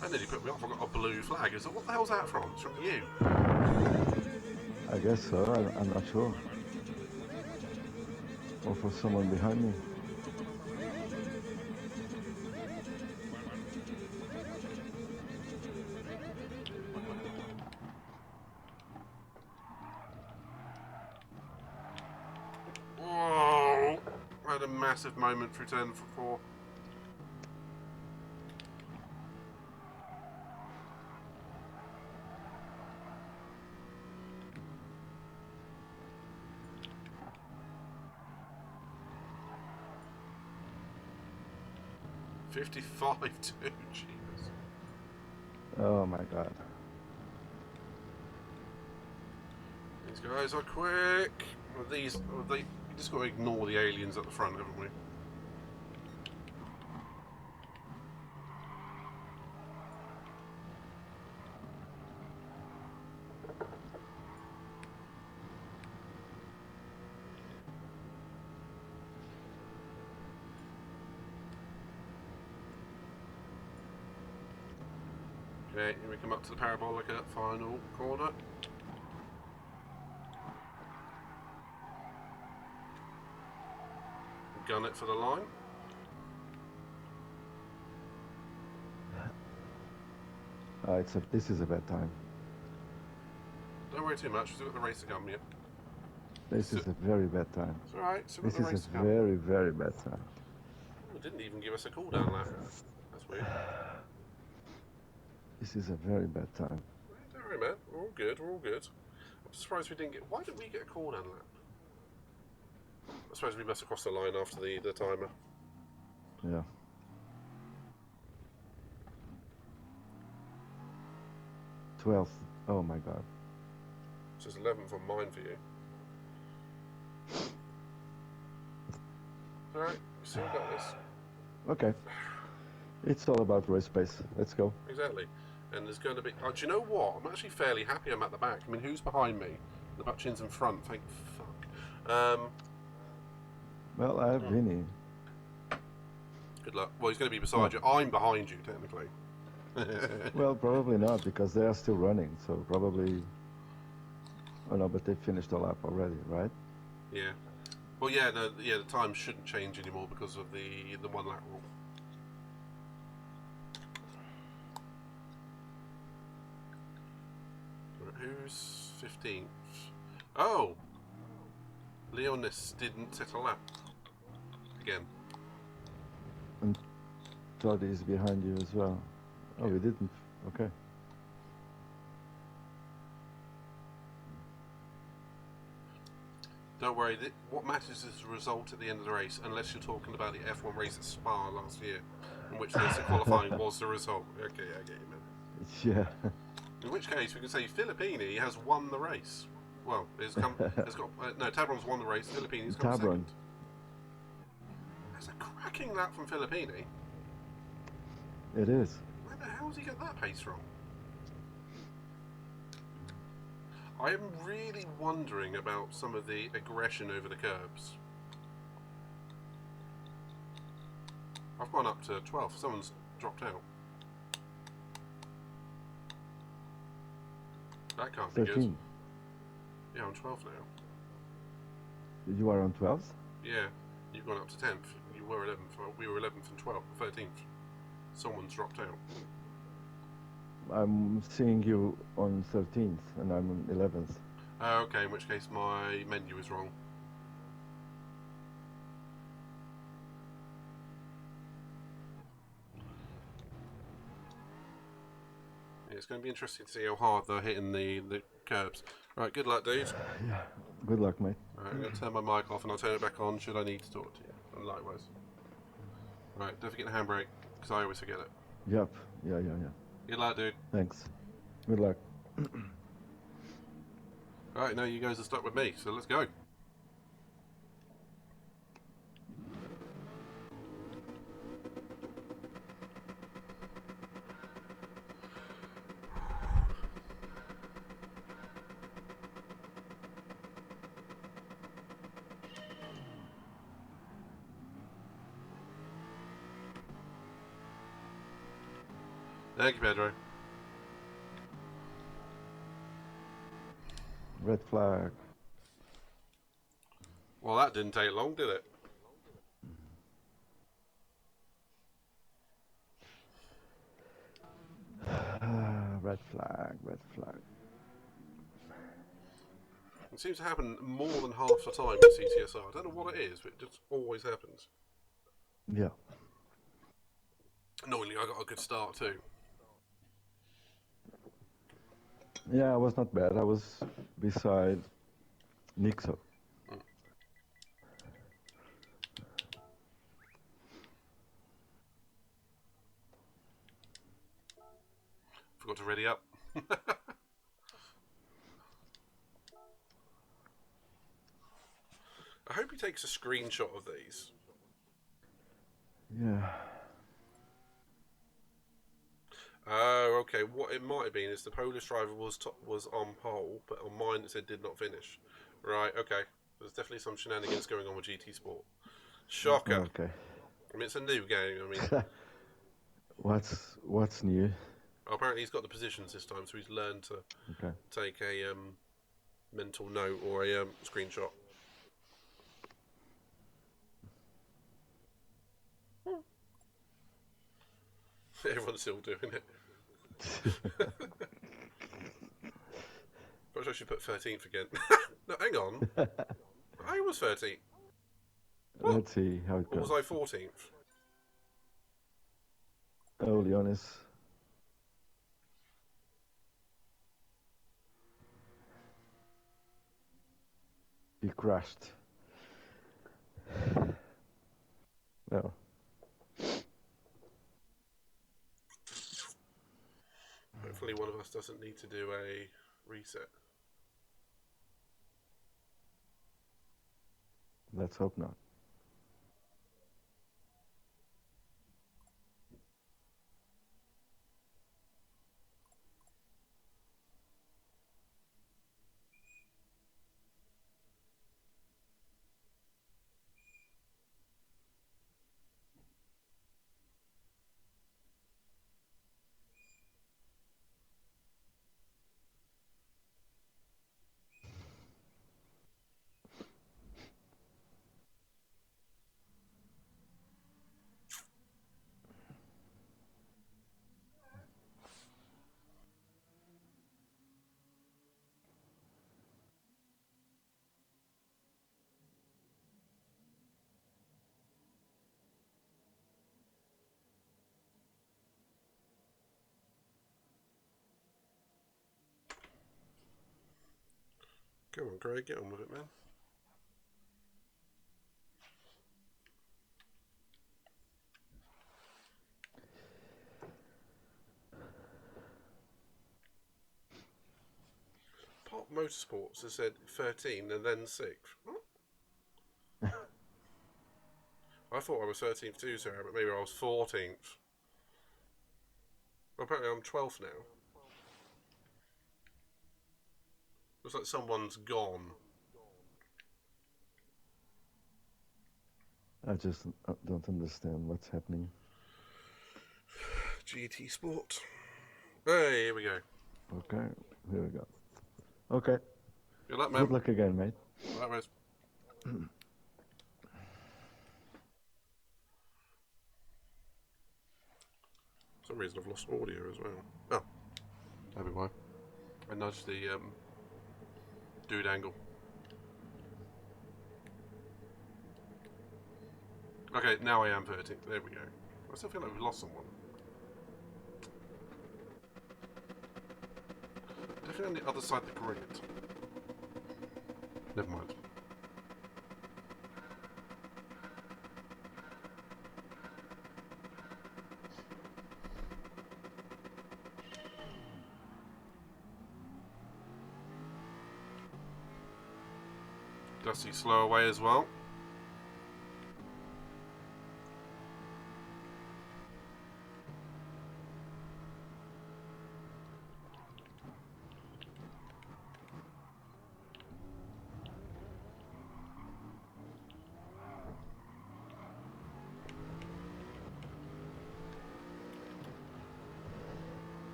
That nearly put me off. I got a blue flag. I said, what the hell's that from? It's from you. I guess so. I'm not sure. Or for someone behind me. Oh, I had a massive moment through turn for 4. $55 too, Jesus. Oh my god. These guys are quick. We just got to ignore the aliens at the front, haven't we? Okay, here we come up to the Parabolic at final corner. Gun it for the line. This is a bad time. Don't worry too much, we've still got the race to come yet. This is a very bad time. It's alright, still got This the race is to a come. very, very bad time. Oh, it didn't even give us a cooldown lap. That's weird. This is a very bad time. Don't worry, man. We're all good, we're all good. I'm surprised we didn't get... Why didn't we get a cooldown lap? I suppose we must have crossed the line after the timer. Yeah. '12th. Oh my god. It's just 11th on mine for you. Alright, we still got this. Okay. It's all about race pace. Let's go. Exactly. And there's going to be... Oh, do you know what? I'm actually fairly happy I'm at the back. I mean, who's behind me? The Butchins in front, thank fuck. Well, I have Vinny. Good luck. Well, he's going to be beside you. I'm behind you, technically. Well, probably not, because they are still running, so probably... Oh no, but they finished the lap already, right? Yeah. Well, yeah, no, yeah, the time shouldn't change anymore because of the one lap rule. Who's 15th? Oh! Leonis didn't set a lap. Again. And Todd is behind you as well. Oh, we didn't. Okay. Don't worry, what matters is the result at the end of the race, unless you're talking about the F1 race at Spa last year, in which case the qualifying was the result. Okay, I get you, man. Yeah. In which case, we can say Filippini has won the race. Well, has got no, Tabron's won the race. Filippini's got second. That's a cracking lap from Filippini. It is. Where the hell does he get that pace from? I am really wondering about some of the aggression over the curbs. I've gone up to 12. Someone's dropped out. That can't be 13. good. Yeah, I'm 12 now. You are on 12th? Yeah, you've gone up to 10th. You were 11th. Well, we were 11th and 12th, 13th. Someone's dropped out. I'm seeing you on 13th, and I'm on 11th. Okay, in which case my menu is wrong. Yeah, it's going to be interesting to see how hard they're hitting the curbs. Right, good luck, dude. Yeah. Good luck, mate. Right, I'm going to turn my mic off and I'll turn it back on should I need to talk to you. And likewise. Right, don't forget the handbrake, because I always forget it. Yep. Yeah. Good luck, dude. Thanks. Good luck. Alright, now you guys are stuck with me, so let's go. Thank you, Pedro. Red flag. Well, that didn't take long, did it? Red flag, red flag. It seems to happen more than half the time in CCSR. I don't know what it is, but it just always happens. Yeah. Annoyingly, I got a good start too. Yeah, I was not bad. I was beside Nixo. Forgot to ready up. I hope he takes a screenshot of these. Yeah. Oh, okay. What it might have been is the Polish driver was on pole, but on mine it said did not finish. Right, okay. There's definitely some shenanigans going on with GT Sport. Shocker. Okay. I mean, it's a new game. I mean, what's new? apparently he's got the positions this time, so he's learned to take a mental note or a screenshot. Everyone's still doing it. Perhaps I should put 13th again. No, hang on. I was 13th. What? Let's see how it Or goes. was I 14th? Oh, Leonis. He crashed. No. Hopefully one of us doesn't need to do a reset. Let's hope not. Come on, Greg, get on with it, man. Pop Motorsports has said 13 and then 6th. What? I thought I was 13th too, Sarah, but maybe I was 14th. Well, apparently I'm 12th now. Looks like someone's gone. I just don't understand what's happening. GT Sport. Hey, here we go. Okay, here we go. Okay. Good luck, man. Good luck again, mate. All right, Rose. For some reason I've lost audio as well. Oh, that'll be why. I nudged the dude angle. Okay, now I am 13th. There we go. I still feel like we've lost someone. Definitely on the other side of the grid. Never mind. Dusty slow away as well.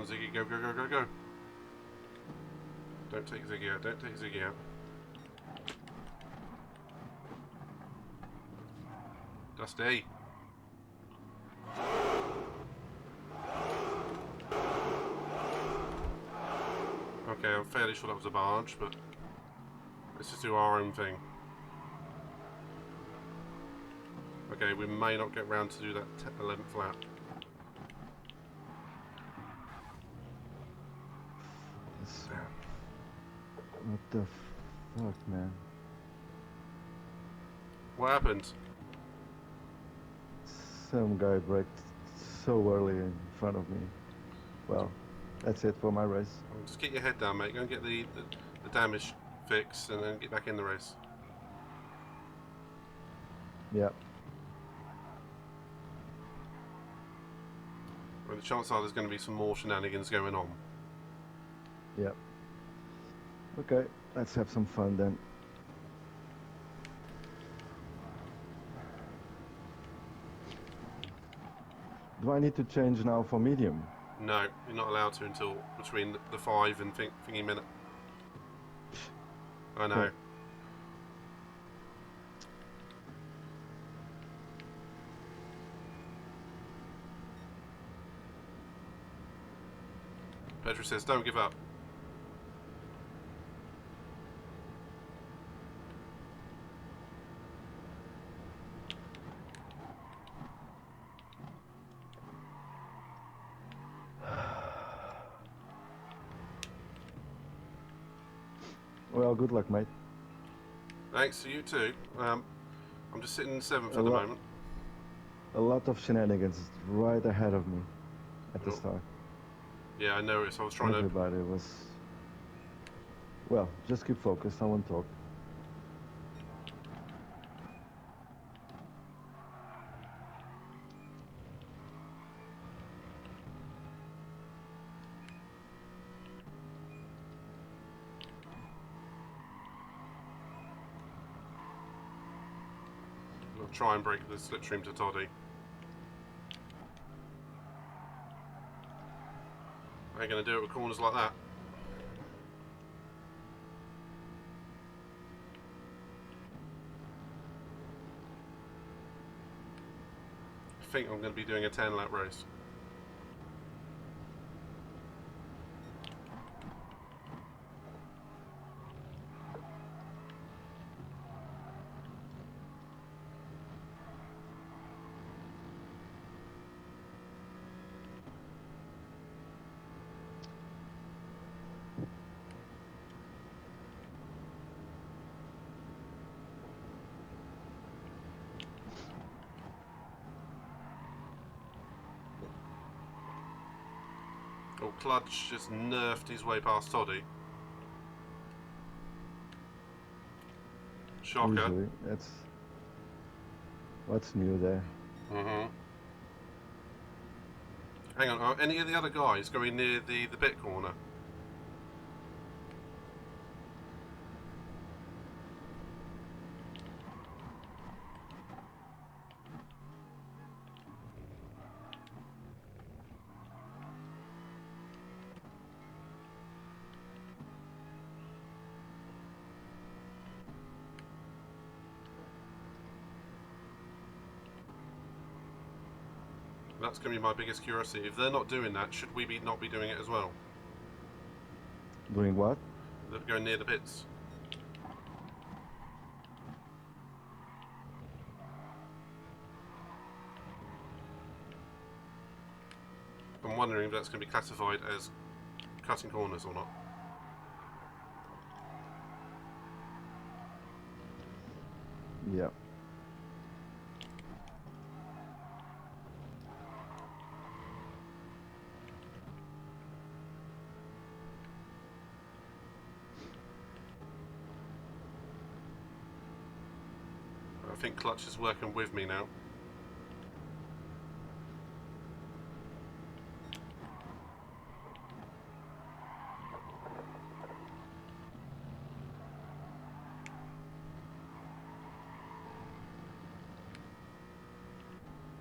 on, Ziggy. Go, go, go, go, go. Don't take Ziggy out. Don't take Ziggy out. Dusty. Okay, I'm fairly sure that was a barge, but let's just do our own thing. Okay, we may not get round to do that 11th lap. What the fuck, man? What happened? Some guy braked so early in front of me. Well, that's it for my race. Well, just get your head down, mate. Go and get the damage fixed and then get back in the race. Yeah. Well, the chances are there's going to be some more shenanigans going on. Yeah. Okay, let's have some fun then. Do I need to change now for medium? No, you're not allowed to until between the 5 and thingy minute. I know. Cool. Pedro says, don't give up. Well, good luck, mate. Thanks to you too. I'm just sitting in 7th at the moment. A lot of shenanigans right ahead of me at the start. Yeah, I know it. So I was trying Everybody was... Well, just keep focused. I won't talk. I'll try and break the slipstream to Toddy. I ain't going to do it with corners like that. I think I'm going to be doing a 10-lap race. Oh, Clutch just nerfed his way past Toddy. Shocker. Usually, that's... What's new there? Hang on, are any of the other guys going near the pit corner? That's going to be my biggest curiosity. If they're not doing that, should we not be doing it as well? Doing what? They're going near the pits. I'm wondering if that's going to be classified as cutting corners or not. Yeah. I think Clutch is working with me now.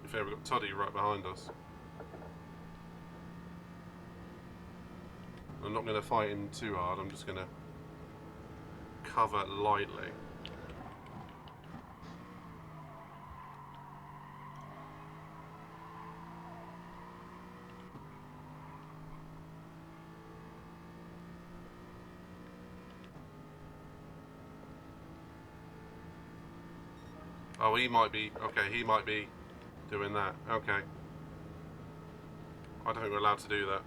Fair, we've got Toddy right behind us. not going to fight him too hard. I'm just going to cover lightly. Oh, he might be... Okay, he might be doing that. Okay. I don't think we're allowed to do that.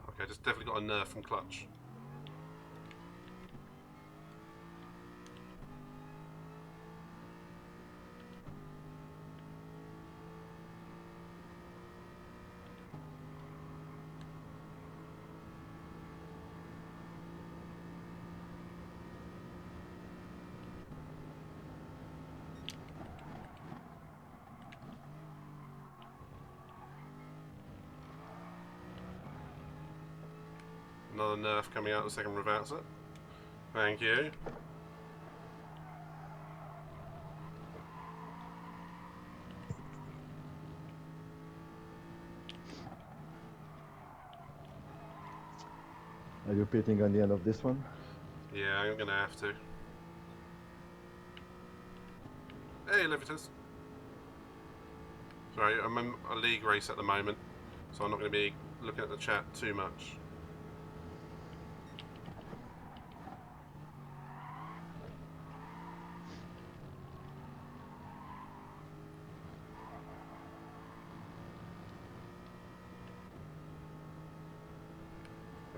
Okay, just definitely got a nerf from clutch. Another nerf coming out the second reverser. Thank you. Are you pitting on the end of this one? Yeah, I'm gonna have to. Hey, Levitas. Sorry, I'm in a league race at the moment, so I'm not going to be looking at the chat too much.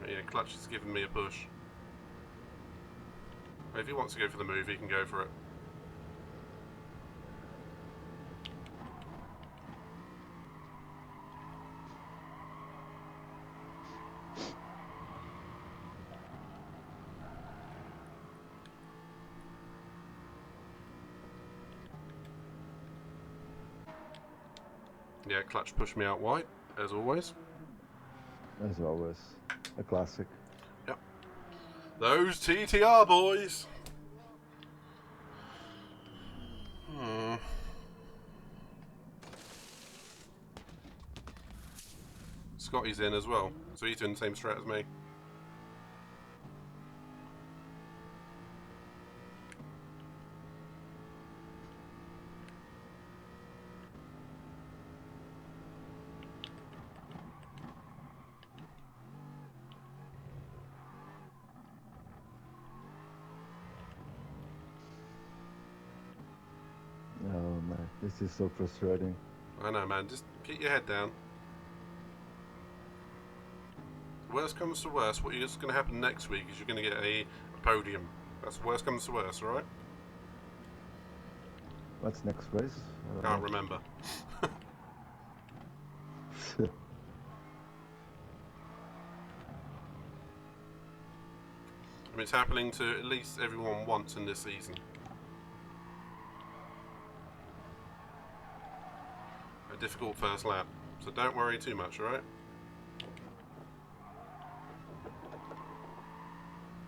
Yeah, Clutch is giving me a push. If he wants to go for the move, he can go for it. Yeah, Clutch pushed me out wide, as always. As always, a classic. Yep. Those TTR boys! Scotty's in as well, so he's doing the same strat as me. Oh man, this is so frustrating. I know, man, just keep your head down. Worst comes to worst, what is going to happen next week is you're going to get a podium. That's worst comes to worst, alright? What's next race? Can't remember. I mean, it's happening to at least everyone once in this season. A difficult first lap, so don't worry too much, alright?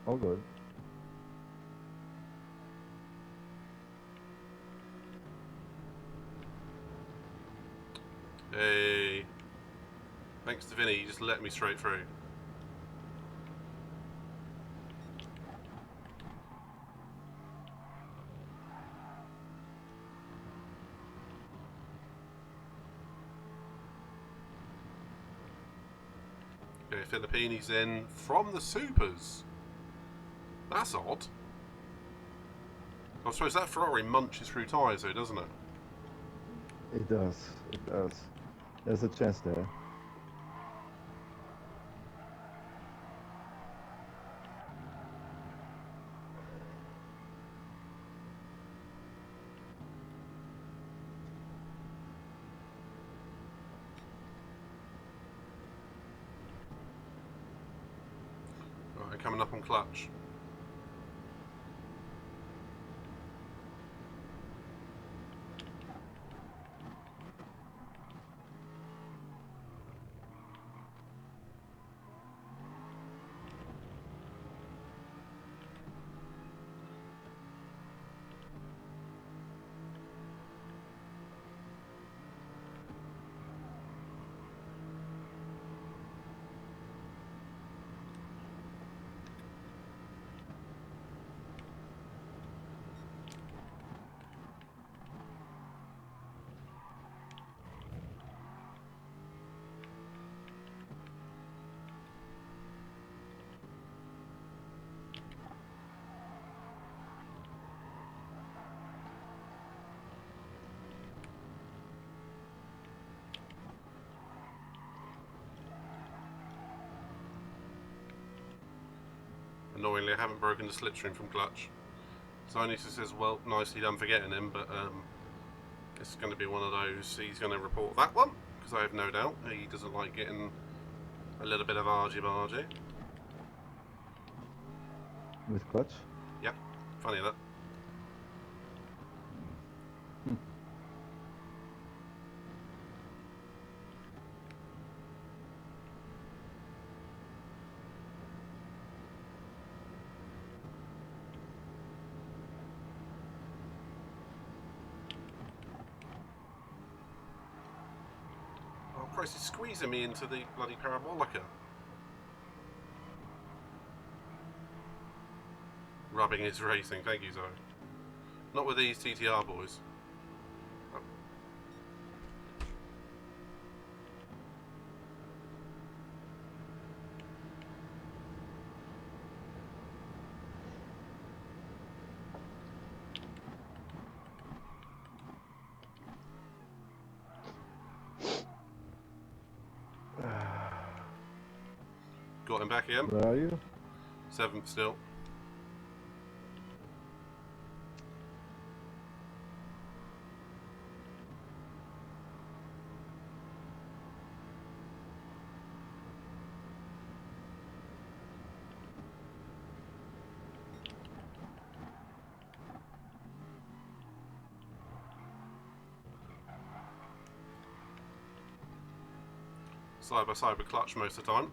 All good. Hey. Thanks to Vinny, he just let me straight through. Okay, Filippini's in from the supers. That's odd. I suppose that Ferrari munches through tyres though, doesn't it? It does. It does. There's a chance there. Alright, coming up on clutch. annoyingly, I haven't broken the slipstream from Clutch. So Anissa says, well, nicely done for getting him, but it's going to be one of those. He's going to report that one, because I have no doubt he doesn't like getting a little bit of argy-bargy. With Clutch? Yep, funny that. Oh, Christ, he's squeezing me into the bloody Parabolica. Rubbing is racing, thank you, Zoe. Not with these TTR boys. Oh. Got him back again. Where are you? 7th still. Side by side with Clutch most of the time.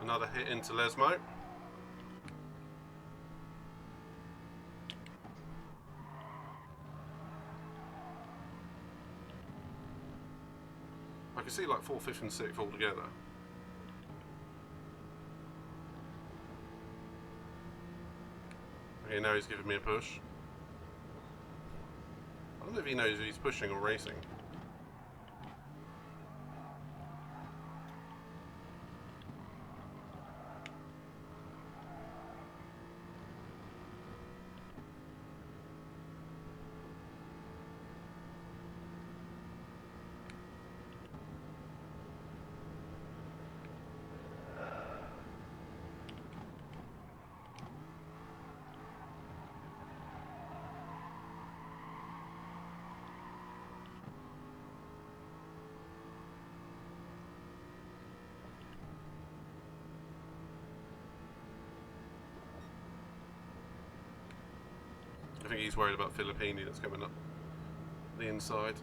Another hit into Lesmo. I can see like 4th, 5th and 6th all together. Okay, now he's giving me a push. I don't know if he knows if he's pushing or racing. I think he's worried about Filippini that's coming up the inside.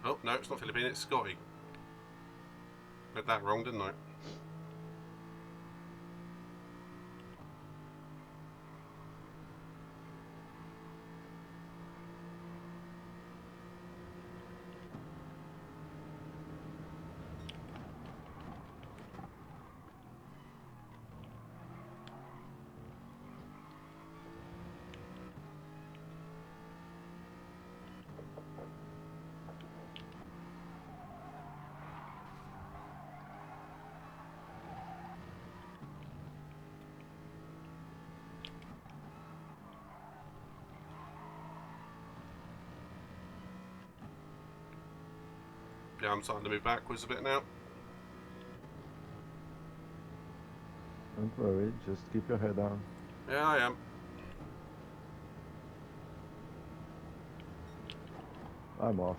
Oh, no, it's not Filippini, it's Scotty. Read that wrong, didn't I? Yeah, I'm starting to move backwards a bit now. Don't worry, just keep your head down. Yeah, I am. I'm off.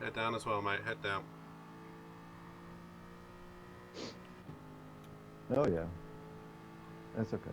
Head down as well, mate. Head down. Oh yeah, that's okay.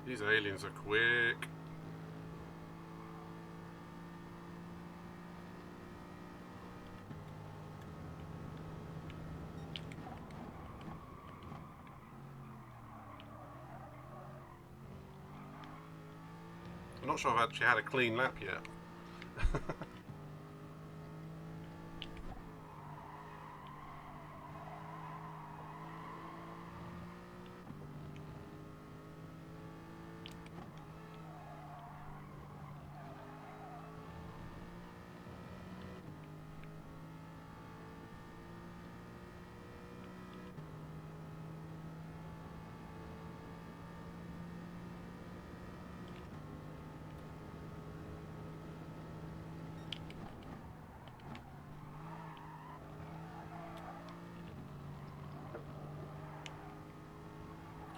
These aliens are quick. I'm not sure I've actually had a clean lap yet.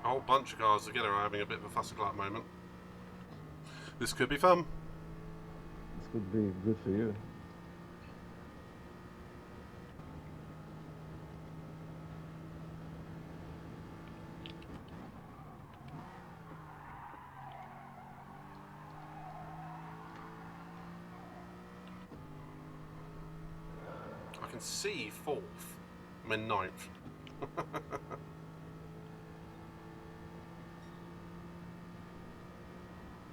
A whole bunch of cars together are having a bit of a fuss o'clock moment. This could be fun. This could be good for you. I can see 4th. I'm in 9th.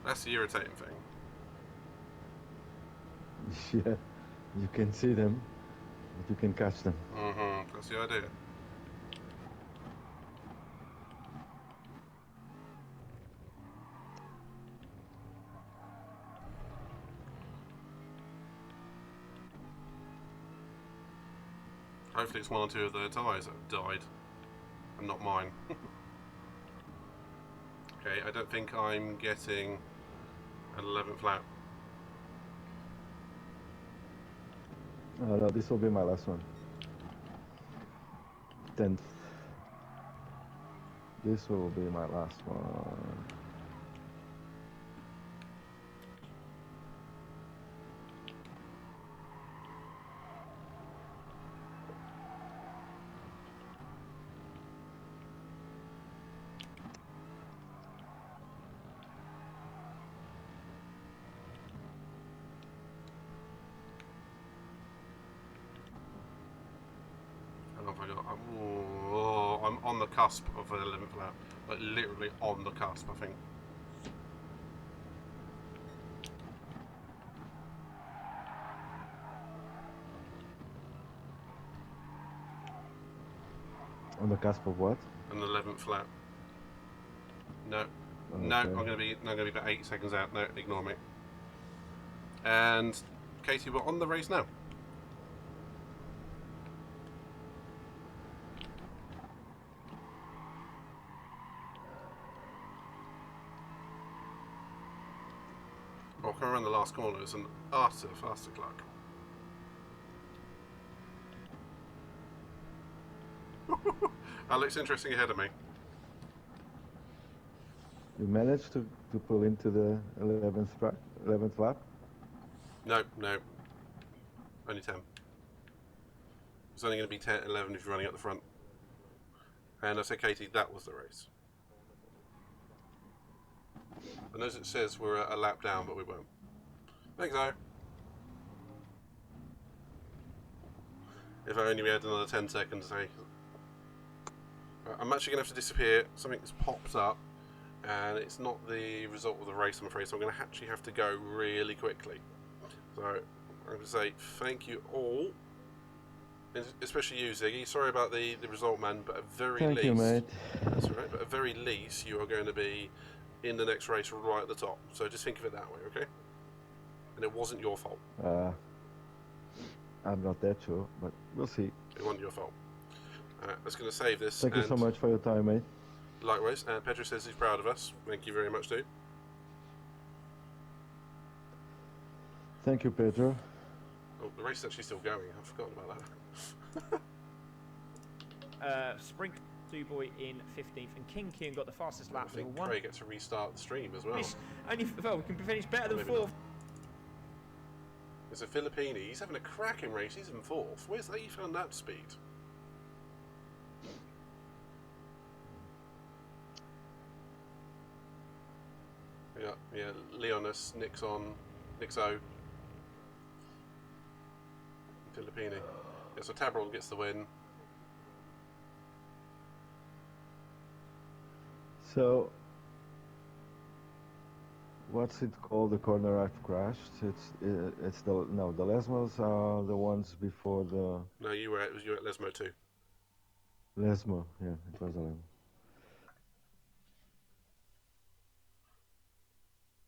That's the irritating thing. Yeah, you can see them, but you can catch them. That's the idea. Hopefully it's one or two of their tyres that have died, and not mine. Okay, I don't think I'm getting an 11th lap. Oh no, this will be my last one. 10th. This will be my last one. I'm on the cusp of an 11th lap. Like literally on the cusp, I think. On the cusp of what? An 11th lap. No. Okay. No, I'm gonna be about 8 seconds out. No, ignore me. And Katie, we're on the race now. I'll come around the last corner. It's an utter faster clock. That looks interesting ahead of me. You managed to pull into the 11th lap? No, no. Only 10. It's only going to be 10, 11 if you're running up the front. And I said, Katie, that was the race. And as it says, we're a lap down, but we won't. Thanks, though. If only we had another 10 seconds, eh? I'm actually going to have to disappear. Something's popped up, and it's not the result of the race, I'm afraid, so I'm going to actually have to go really quickly. So, I'm going to say thank you all, especially you, Ziggy. Sorry about the result, man, but at very least... Thank you, mate. That's all right, but at very least, you are going to be in the next race right at the top. So just think of it that way, okay? And it wasn't your fault. I'm not that sure, but we'll see. It wasn't your fault. That's going to save this. Thank you so much for your time, mate. Likewise, Pedro says he's proud of us. Thank you very much, dude. Thank you, Pedro. Oh, the race is actually still going. I've forgotten about that. Sprint Boy in 15th, and King King got the fastest lap. I think Craig gets to restart the stream as well. Well, we can finish better than 4th. There's a Filipini. He's having a cracking race. He's in 4th. Where's that? You found that speed? Yeah, Leonis, Nixon, Nixo, Filippini. Yeah, so Tabron gets the win. So, what's it called? The corner I've crashed. It's the Lesmos are the ones before the No, you were at Lesmo too. Lesmo. Yeah, it was a Lesmo.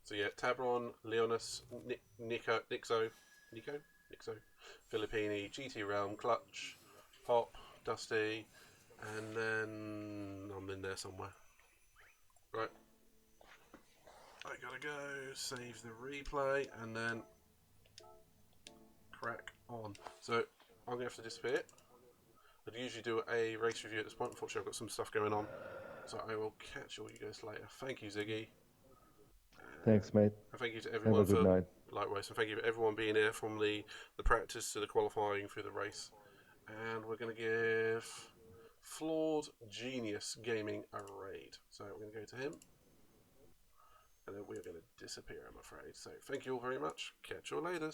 So yeah, Tabron, Leonis, Nixo, Filippini, GT Realm, Clutch, Pop, Dusty, and then I'm in there somewhere. Right. I gotta go, save the replay, and then crack on. So I'm gonna have to disappear. I'd usually do a race review at this point. Unfortunately, I've got some stuff going on. So I will catch all you guys later. Thank you, Ziggy. Thanks, mate. And thank you to Have everyone a good night. likewise. And thank you to everyone being here from the practice to the qualifying through the race. And we're going to give Flawed Genius Gaming a raid. So we're going to go to him. And then we're going to disappear, I'm afraid. So thank you all very much. Catch you all later.